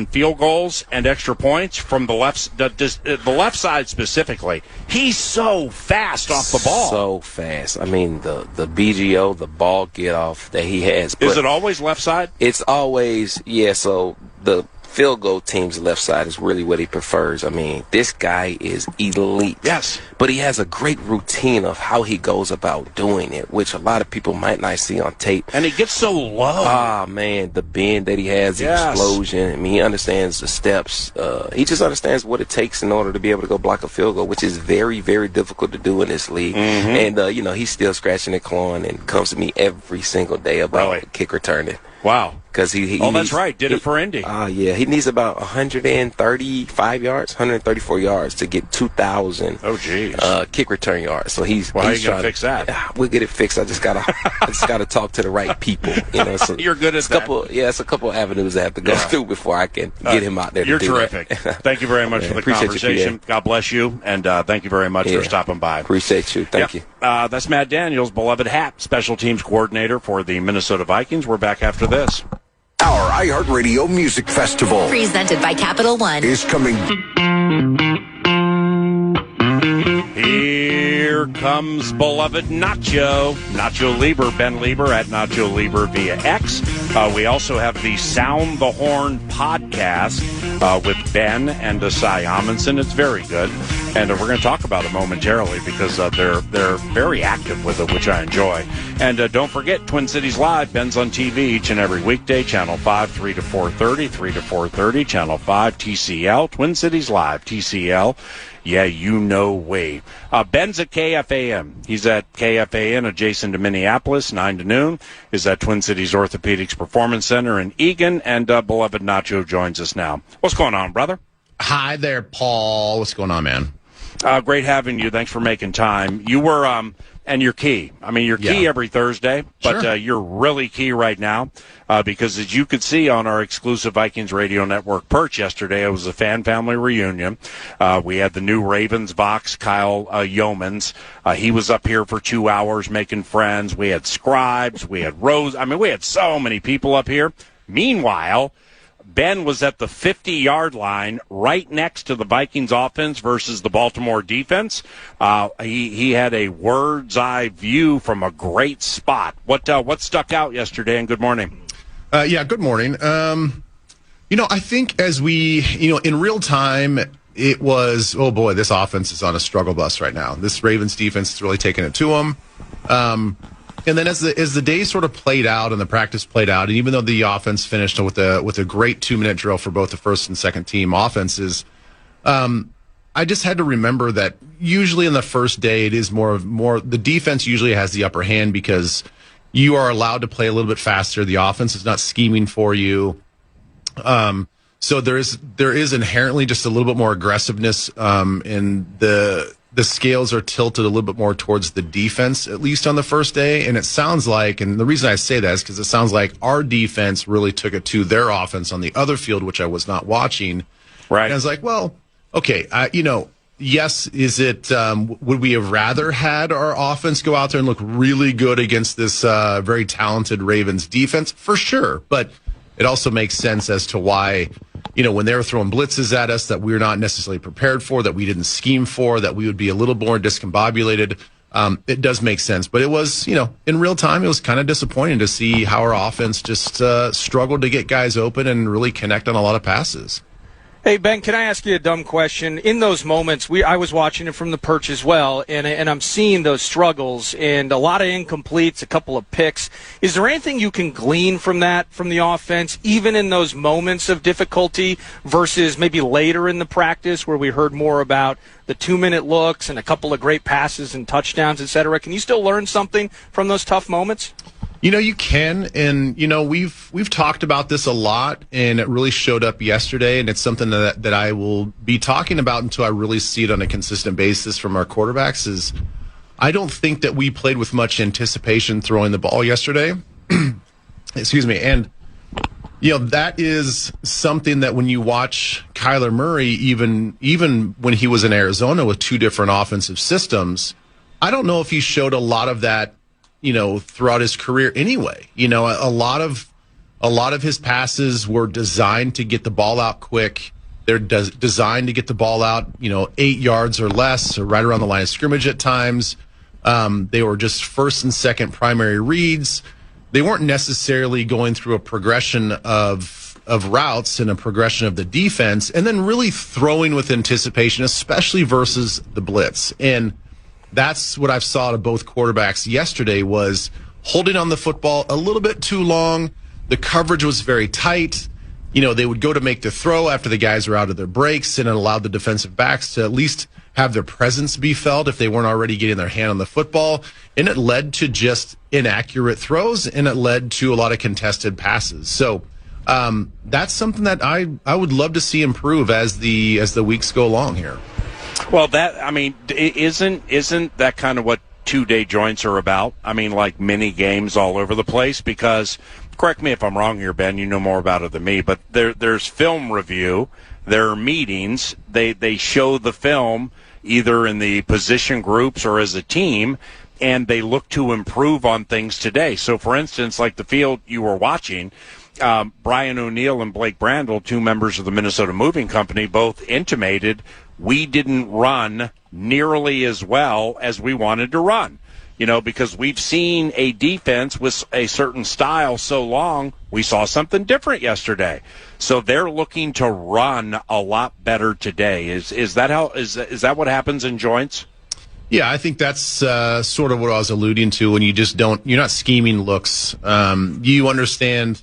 field goals and extra points from the left side specifically. He's so fast off the ball. So fast. I mean, the BGO, the ball get off that he has. Is it always left side? It's always, yeah. So the field goal team's left side is really what he prefers. I mean, this guy is elite. Yes. But he has a great routine of how he goes about doing it, which a lot of people might not see on tape. And he gets so low. Ah, man, the bend that he has, the explosion. I mean, he understands the steps. He just understands what it takes in order to be able to go block a field goal, which is very, very difficult to do in this league. And, you know, he's still scratching and clawing and comes to me every single day about kick returning. Wow. Because he that's right. Did it for Indy. Yeah. He needs about 135 yards, 134 yards to get 2,000 kick return yards. So he's how are you trying to fix that? We'll get it fixed. I just gotta talk to the right people. You know, so you're good at that. It's a couple avenues I have to go through before I can get him out there. You're terrific. Thank you very much for the conversation. You, God bless you, and thank you very much for stopping by. Appreciate you. Thank you. That's Matt Daniels, beloved Hap, special teams coordinator for the Minnesota Vikings. We're back after this. Our iHeartRadio Music Festival, presented by Capital One, is coming. Here comes beloved Nacho Lieber, Ben Leber at Nacho Lieber via X. We also have the Sound the Horn podcast with Ben and Asai Amundsen. It's very good. And we're going to talk about it momentarily because they're very active with it, which I enjoy. And don't forget, Twin Cities Live. Ben's on TV each and every weekday, Channel 5, 3 to 4:30, 3 to 4:30, Channel 5, TCL, Twin Cities Live, TCL. Yeah, you know Wave. Ben's at KFAN. He's at KFAN adjacent to Minneapolis, 9 to noon. Is at Twin Cities Orthopedics Performance Center in Eagan. And beloved Nacho joins us now. What's going on, brother? Hi there, Paul. What's going on, man? Great having you. Thanks for making time. You were, and you're key. I mean, you're key every Thursday, but you're really key right now because as you could see on our exclusive Vikings Radio Network perch yesterday, it was a fan family reunion. We had the new Ravens Vox, Kyle Yeomans. He was up here for 2 hours making friends. We had scribes. We had Rose. I mean, we had so many people up here. Meanwhile, Ben was at the 50-yard line right next to the Vikings offense versus the Baltimore defense. He had a bird's-eye view from a great spot. What stuck out yesterday, and good morning? Good morning. I think as we, in real time, it was, oh boy, this offense is on a struggle bus right now. This Ravens defense is really taking it to them. And then as the day sort of played out and the practice played out, and even though the offense finished with a great 2-minute drill for both the first and second team offenses, I just had to remember that usually in the first day it is more the defense usually has the upper hand because you are allowed to play a little bit faster. The offense is not scheming for you. So there is inherently just a little bit more aggressiveness in the scales are tilted a little bit more towards the defense, at least on the first day. And it sounds like, and the reason I say that is because it sounds like our defense really took it to their offense on the other field, which I was not watching. Right. And I was like, well, okay, yes, is it, would we have rather had our offense go out there and look really good against this very talented Ravens defense? For sure. But it also makes sense as to why, when they were throwing blitzes at us that we're not necessarily prepared for, that we didn't scheme for, that we would be a little more discombobulated. It does make sense. But it was, in real time, it was kind of disappointing to see how our offense just struggled to get guys open and really connect on a lot of passes. Hey, Ben, can I ask you a dumb question? In those moments, I was watching it from the perch as well, and I'm seeing those struggles and a lot of incompletes, a couple of picks. Is there anything you can glean from that, from the offense, even in those moments of difficulty versus maybe later in the practice where we heard more about the 2-minute looks and a couple of great passes and touchdowns, et cetera? Can you still learn something from those tough moments? You can, and we've talked about this a lot, and it really showed up yesterday, and it's something that I will be talking about until I really see it on a consistent basis from our quarterbacks. Is I don't think that we played with much anticipation throwing the ball yesterday. Excuse me, and that is something that when you watch Kyler Murray, even when he was in Arizona with 2 different offensive systems, I don't know if he showed a lot of that throughout his career anyway. A lot of his passes were designed to get the ball out quick. They're designed to get the ball out, 8 yards or less, or right around the line of scrimmage at times. They were just first and second primary reads. They weren't necessarily going through a progression of routes and a progression of the defense, and then really throwing with anticipation, especially versus the blitz. And that's what I saw out of both quarterbacks yesterday, was holding on the football a little bit too long. The coverage was very tight. They would go to make the throw after the guys were out of their breaks, and it allowed the defensive backs to at least have their presence be felt if they weren't already getting their hand on the football. And it led to just inaccurate throws, and it led to a lot of contested passes. So that's something that I would love to see improve as the weeks go along here. Well, isn't that kind of what 2-day joints are about? Like mini games all over the place, because, correct me if I'm wrong here, Ben, you know more about it than me, but there's film review, there are meetings, they show the film either in the position groups or as a team, and they look to improve on things today. So, for instance, like the field you were watching, Brian O'Neill and Blake Brandel, 2 members of the Minnesota Moving Company, both intimated we didn't run nearly as well as we wanted to run, because we've seen a defense with a certain style so long. We saw something different yesterday. So they're looking to run a lot better today. Is that what happens in joints? Yeah, I think that's sort of what I was alluding to when you're not scheming looks. You understand,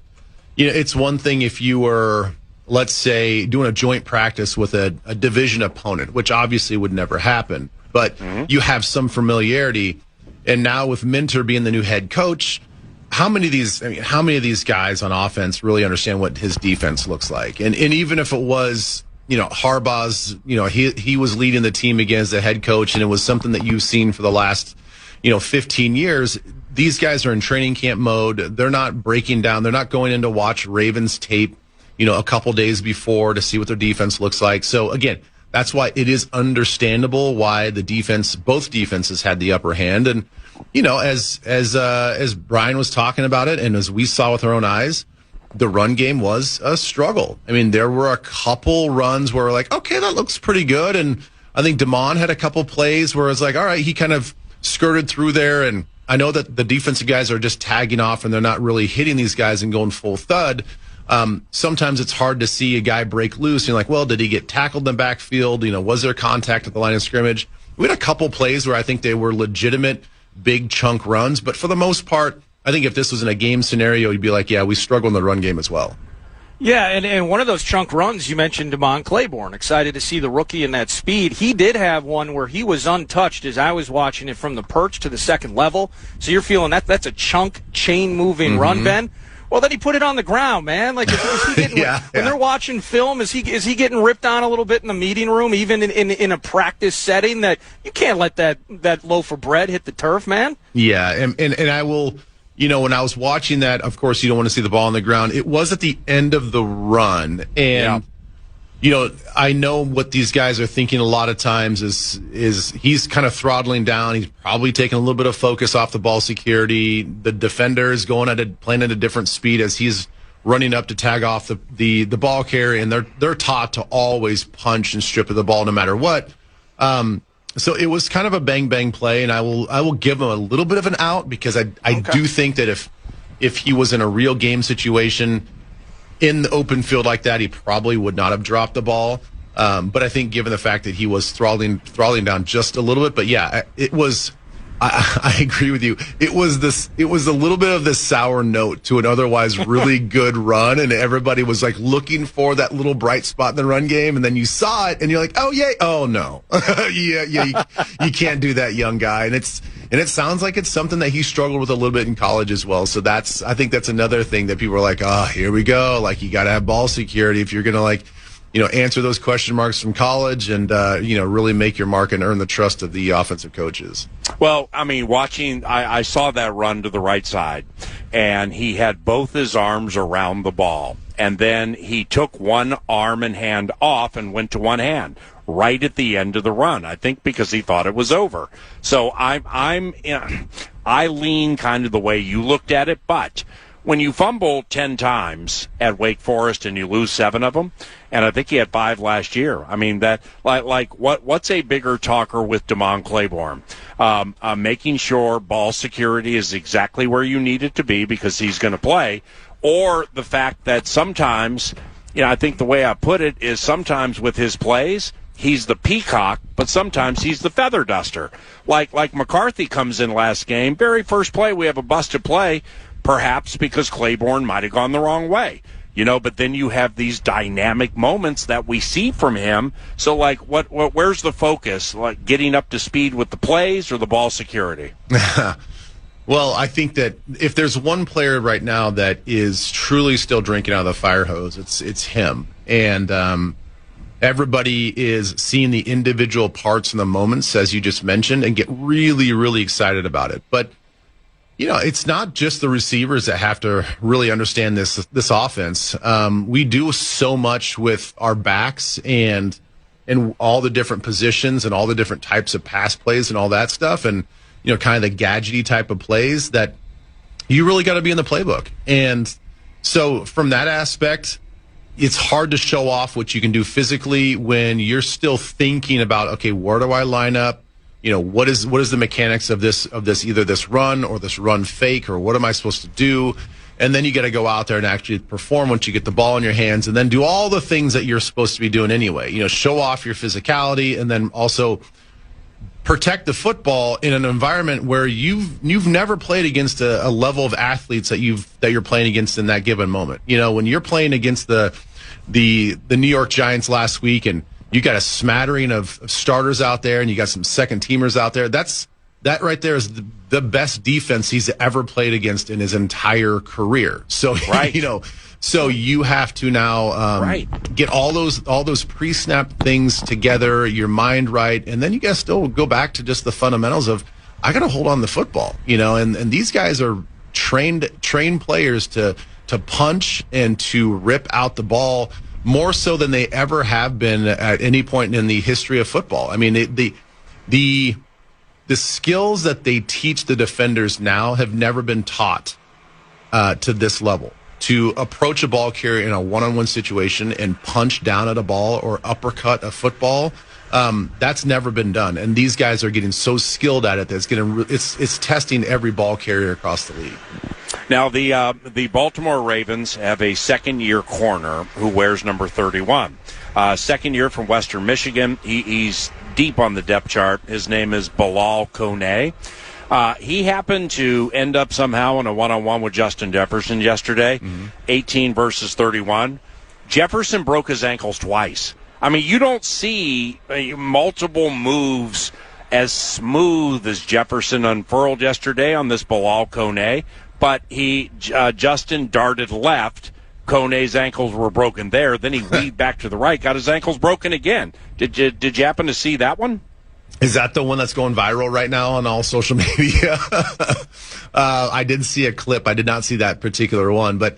it's one thing if you were, let's say, doing a joint practice with a division opponent, which obviously would never happen, but you have some familiarity. And now with Minter being the new head coach, how many of these guys on offense really understand what his defense looks like? And even if it was, Harbaugh's, he was leading the team again as the head coach, and it was something that you've seen for the last, 15 years. These guys are in training camp mode. They're not breaking down. They're not going in to watch Ravens tape, a couple days before to see what their defense looks like. So again, that's why it is understandable why both defenses had the upper hand. And, as Brian was talking about it, and as we saw with our own eyes, the run game was a struggle. There were a couple runs where we're like, okay, that looks pretty good. And I think Damon had a couple plays where it's like, all right, he kind of skirted through there. And I know that the defensive guys are just tagging off and they're not really hitting these guys and going full thud. Sometimes it's hard to see a guy break loose. You're like, well, did he get tackled in the backfield? Was there contact at the line of scrimmage? We had a couple plays where I think they were legitimate big chunk runs, but for the most part, I think if this was in a game scenario, you'd be like, yeah, we struggle in the run game as well. Yeah, and one of those chunk runs, you mentioned Damon Claiborne. Excited to see the rookie in that speed. He did have one where he was untouched as I was watching it from the perch to the second level. So you're feeling that's a chunk, chain-moving run, Ben? Well, then he put it on the ground, man. Like, is he getting, when they're watching film, is he getting ripped on a little bit in the meeting room, even in a practice setting? That you can't let that loaf of bread hit the turf, man. Yeah, and I will. When I was watching that, of course, you don't want to see the ball on the ground. It was at the end of the run, and I know what these guys are thinking a lot of times is he's kind of throttling down. He's probably taking a little bit of focus off the ball security. The defender is playing at a different speed as he's running up to tag off the ball carrier, and they're taught to always punch and strip of the ball no matter what. So it was kind of a bang play, and I will give him a little bit of an out because I do think that if he was in a real game situation in the open field like that, he probably would not have dropped the ball. But I think given the fact that he was throttling down just a little bit, but yeah, it was. I agree with you. It was a little bit of this sour note to an otherwise really good run, and everybody was like looking for that little bright spot in the run game, and then you saw it, and you're like, oh yay, oh no, yeah, you can't do that, young guy, and it sounds like it's something that he struggled with a little bit in college as well. So I think that's another thing that people are like, oh, here we go, like you got to have ball security if you're gonna answer those question marks from college and, really make your mark and earn the trust of the offensive coaches. Well, I mean, I saw that run to the right side, and he had both his arms around the ball. And then he took one arm and hand off and went to one hand right at the end of the run, I think because he thought it was over. So I lean kind of the way you looked at it, but when you fumble 10 times at Wake Forest and you lose 7 of them, and I think he had 5 last year. I mean, that what's a bigger talker with DeMond Claiborne? Making sure ball security is exactly where you need it to be because he's going to play, or the fact that sometimes, I think the way I put it is sometimes with his plays, he's the peacock, but sometimes he's the feather duster. Like McCarthy comes in last game, very first play we have a busted play, perhaps because Claiborne might have gone the wrong way, but then you have these dynamic moments that we see from him. So where's the focus? Like getting up to speed with the plays or the ball security? Well, I think that if there's one player right now that is truly still drinking out of the fire hose, it's him. And, everybody is seeing the individual parts and the moments, as you just mentioned, and get really, really excited about it. But it's not just the receivers that have to really understand this offense. We do so much with our backs and all the different positions and all the different types of pass plays and all that stuff, and kind of the gadgety type of plays that you really got to be in the playbook. And so from that aspect, it's hard to show off what you can do physically when you're still thinking about, okay, where do I line up? What is the mechanics of this either this run or this run fake, or what am I supposed to do? And then you got to go out there and actually perform once you get the ball in your hands, and then do all the things that you're supposed to be doing anyway. Show off your physicality, and then also protect the football in an environment where you've never played against a level of athletes that you're playing against in that given moment. When you're playing against the New York Giants last week, and you got a smattering of starters out there, and you got some second teamers out there. That right there is the best defense he's ever played against in his entire career. So, right. So you have to now get all those pre-snap things together, your mind right, and then you got to still go back to just the fundamentals of I got to hold on to the football, and these guys are trained players to punch and to rip out the ball more so than they ever have been at any point in the history of football. I mean, the skills that they teach the defenders now have never been taught to this level. To approach a ball carrier in a one-on-one situation and punch down at a ball or uppercut a football, that's never been done. And these guys are getting so skilled at it that it's testing every ball carrier across the league. Now, the Baltimore Ravens have a second-year corner who wears number 31. Second year from Western Michigan. He's deep on the depth chart. His name is Bilal Kone. He happened to end up somehow in a one-on-one with Justin Jefferson yesterday, 18 versus 31. Jefferson broke his ankles twice. I mean, you don't see multiple moves as smooth as Jefferson unfurled yesterday on this Bilal Kone. But Justin darted left. Kone's ankles were broken there. Then he weaved back to the right, got his ankles broken again. Did you happen to see that one? Is that the one that's going viral right now on all social media? I did see a clip. I did not see that particular one, but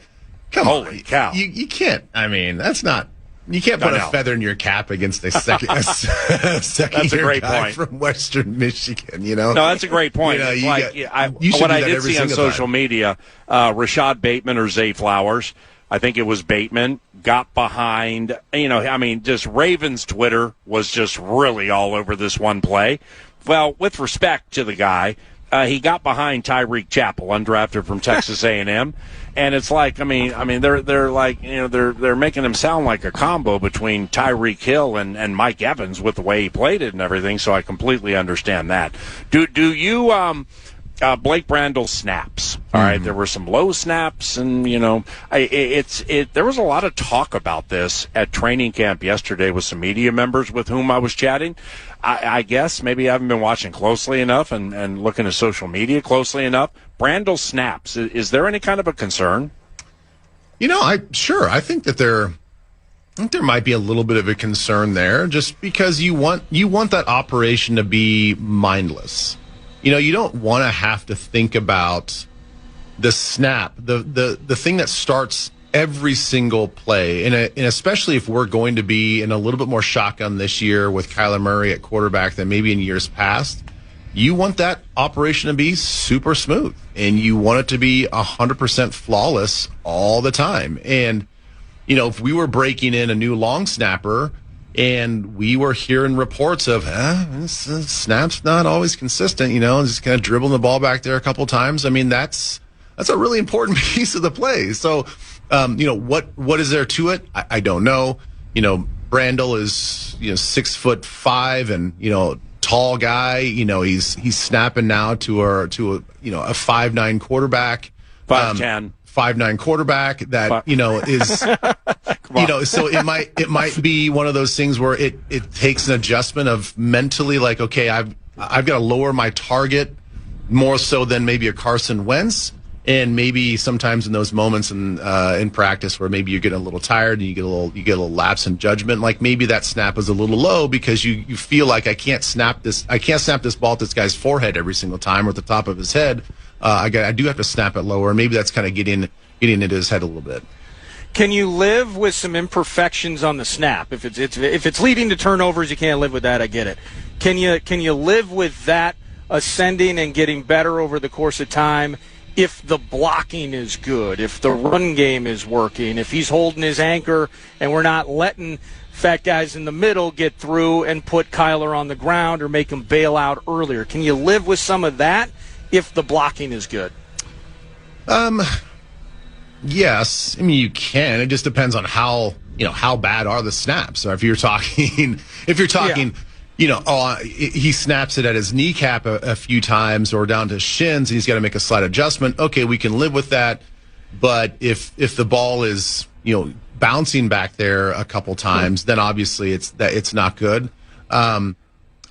come on. Holy cow. You can't. I mean, that's not You can't put a feather in your cap against a second That's a great guy point. from Western Michigan, you know? No, that's a great point. You know, What I did see on social media, Rashad Bateman or Zay Flowers, I think it was Bateman, got behind, just Ravens Twitter was just really all over this one play. Well, with respect to the guy, he got behind Tyreek Chappell, undrafted from Texas A&M. And it's like, they're like, they're making him sound like a combo between Tyreek Hill and Mike Evans with the way he played it and everything. So I completely understand that. Do you, Blake Brandel snaps? All right, there were some low snaps, and there was a lot of talk about this at training camp yesterday with some media members with whom I was chatting. I guess maybe I haven't been watching closely enough and looking at social media closely enough. Brandel snaps. Is there any kind of a concern? I think that there might be a little bit of a concern there, just because you want that operation to be mindless. You don't want to have to think about the snap, the thing that starts every single play, and especially if we're going to be in a little bit more shotgun this year with Kyler Murray at quarterback than maybe in years past. You want that operation to be super smooth, and you want it to be 100% flawless all the time. And if we were breaking in a new long snapper and we were hearing reports of this snap's not always consistent, just kind of dribbling the ball back there a couple times, that's a really important piece of the play. So what is there to it? I don't know. Brandel is 6'5" and tall guy. He's snapping now to a 5'9" quarterback, 5'9" quarterback that is so it might be one of those things where it takes an adjustment of mentally, like, okay, I've got to lower my target more so than maybe a Carson Wentz. And maybe sometimes in those moments in practice where maybe you're getting a little tired and you get a little lapse in judgment, like maybe that snap is a little low because you feel like I can't snap this ball at this guy's forehead every single time or at the top of his head. I do have to snap it lower. Maybe that's kind of getting into his head a little bit. Can you live with some imperfections on the snap? If it's leading to turnovers, you can't live with that. I get it. Can you live with that ascending and getting better over the course of time? If the blocking is good, if the run game is working, if he's holding his anchor and we're not letting fat guys in the middle get through and put Kyler on the ground or make him bail out earlier. Can you live with some of that if the blocking is good? Yes. You can. It just depends on how bad are the snaps. Or if you're talking he snaps it at his kneecap a few times or down to his shins, and he's got to make a slight adjustment. Okay, we can live with that. But if the ball is, bouncing back there a couple times, then obviously it's not good. I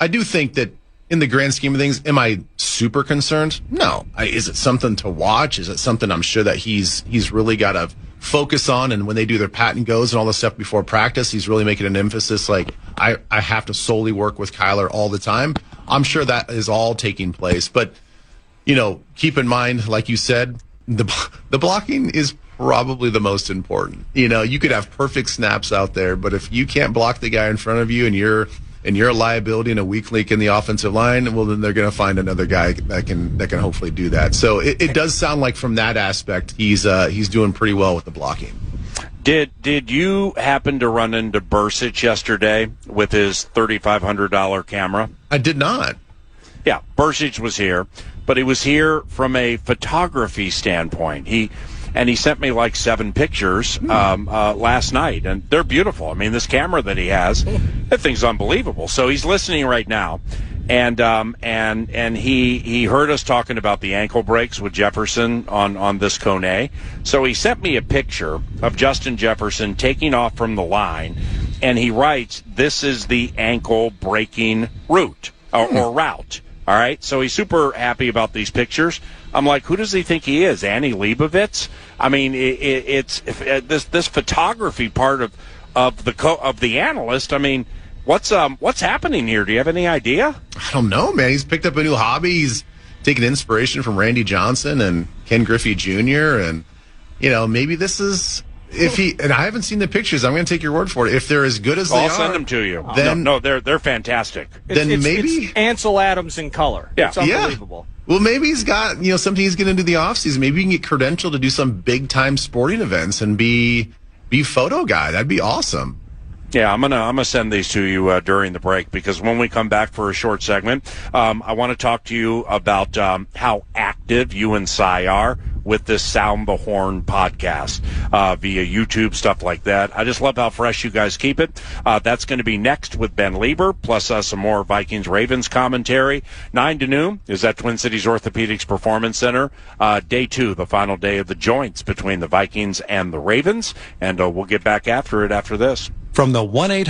do think that in the grand scheme of things, am I super concerned? No. Is it something to watch? Is it something I'm sure that he's really got to focus on, and when they do their pat and goes and all this stuff before practice, he's really making an emphasis like I have to solely work with Kyler all the time. I'm sure that is all taking place, but keep in mind, like you said, the blocking is probably the most important. You could have perfect snaps out there, but if you can't block the guy in front of you and you're a liability and a weak link in the offensive line, well, then they're going to find another guy that can hopefully do that. So it does sound like from that aspect, he's doing pretty well with the blocking. Did you happen to run into Bursic yesterday with his $3,500 camera? I did not. Yeah, Bursic was here, but he was here from a photography standpoint. He sent me like 7 pictures last night, and they're beautiful. This camera that he has, that thing's unbelievable. So he's listening right now, and he heard us talking about the ankle breaks with Jefferson on this Kone. So he sent me a picture of Justin Jefferson taking off from the line, and he writes, "This is the ankle breaking route or route." All right, so he's super happy about these pictures. I'm like, who does he think he is, Annie Leibovitz? It's this photography part of the analyst. What's happening here? Do you have any idea? I don't know, man. He's picked up a new hobby. He's taking inspiration from Randy Johnson and Ken Griffey Jr. And maybe this is and I haven't seen the pictures, I'm going to take your word for it. If they're as good as they are, I'll send them to you. Then, no, they're fantastic. It's Ansel Adams in color. Yeah. It's unbelievable. Yeah. Well, maybe he's got something he's getting into the offseason. Maybe he can get credentialed to do some big time sporting events and be photo guy. That'd be awesome. Yeah, I'm gonna send these to you during the break, because when we come back for a short segment, I want to talk to you about how active you and Cy are with this Sound the Horn podcast via YouTube, stuff like that. I just love how fresh you guys keep it. That's going to be next with Ben Leber, plus some more Vikings-Ravens commentary. 9 to noon is at Twin Cities Orthopedics Performance Center. Day 2, the final day of the joints between the Vikings and the Ravens, and we'll get back after it after this. From the 1-800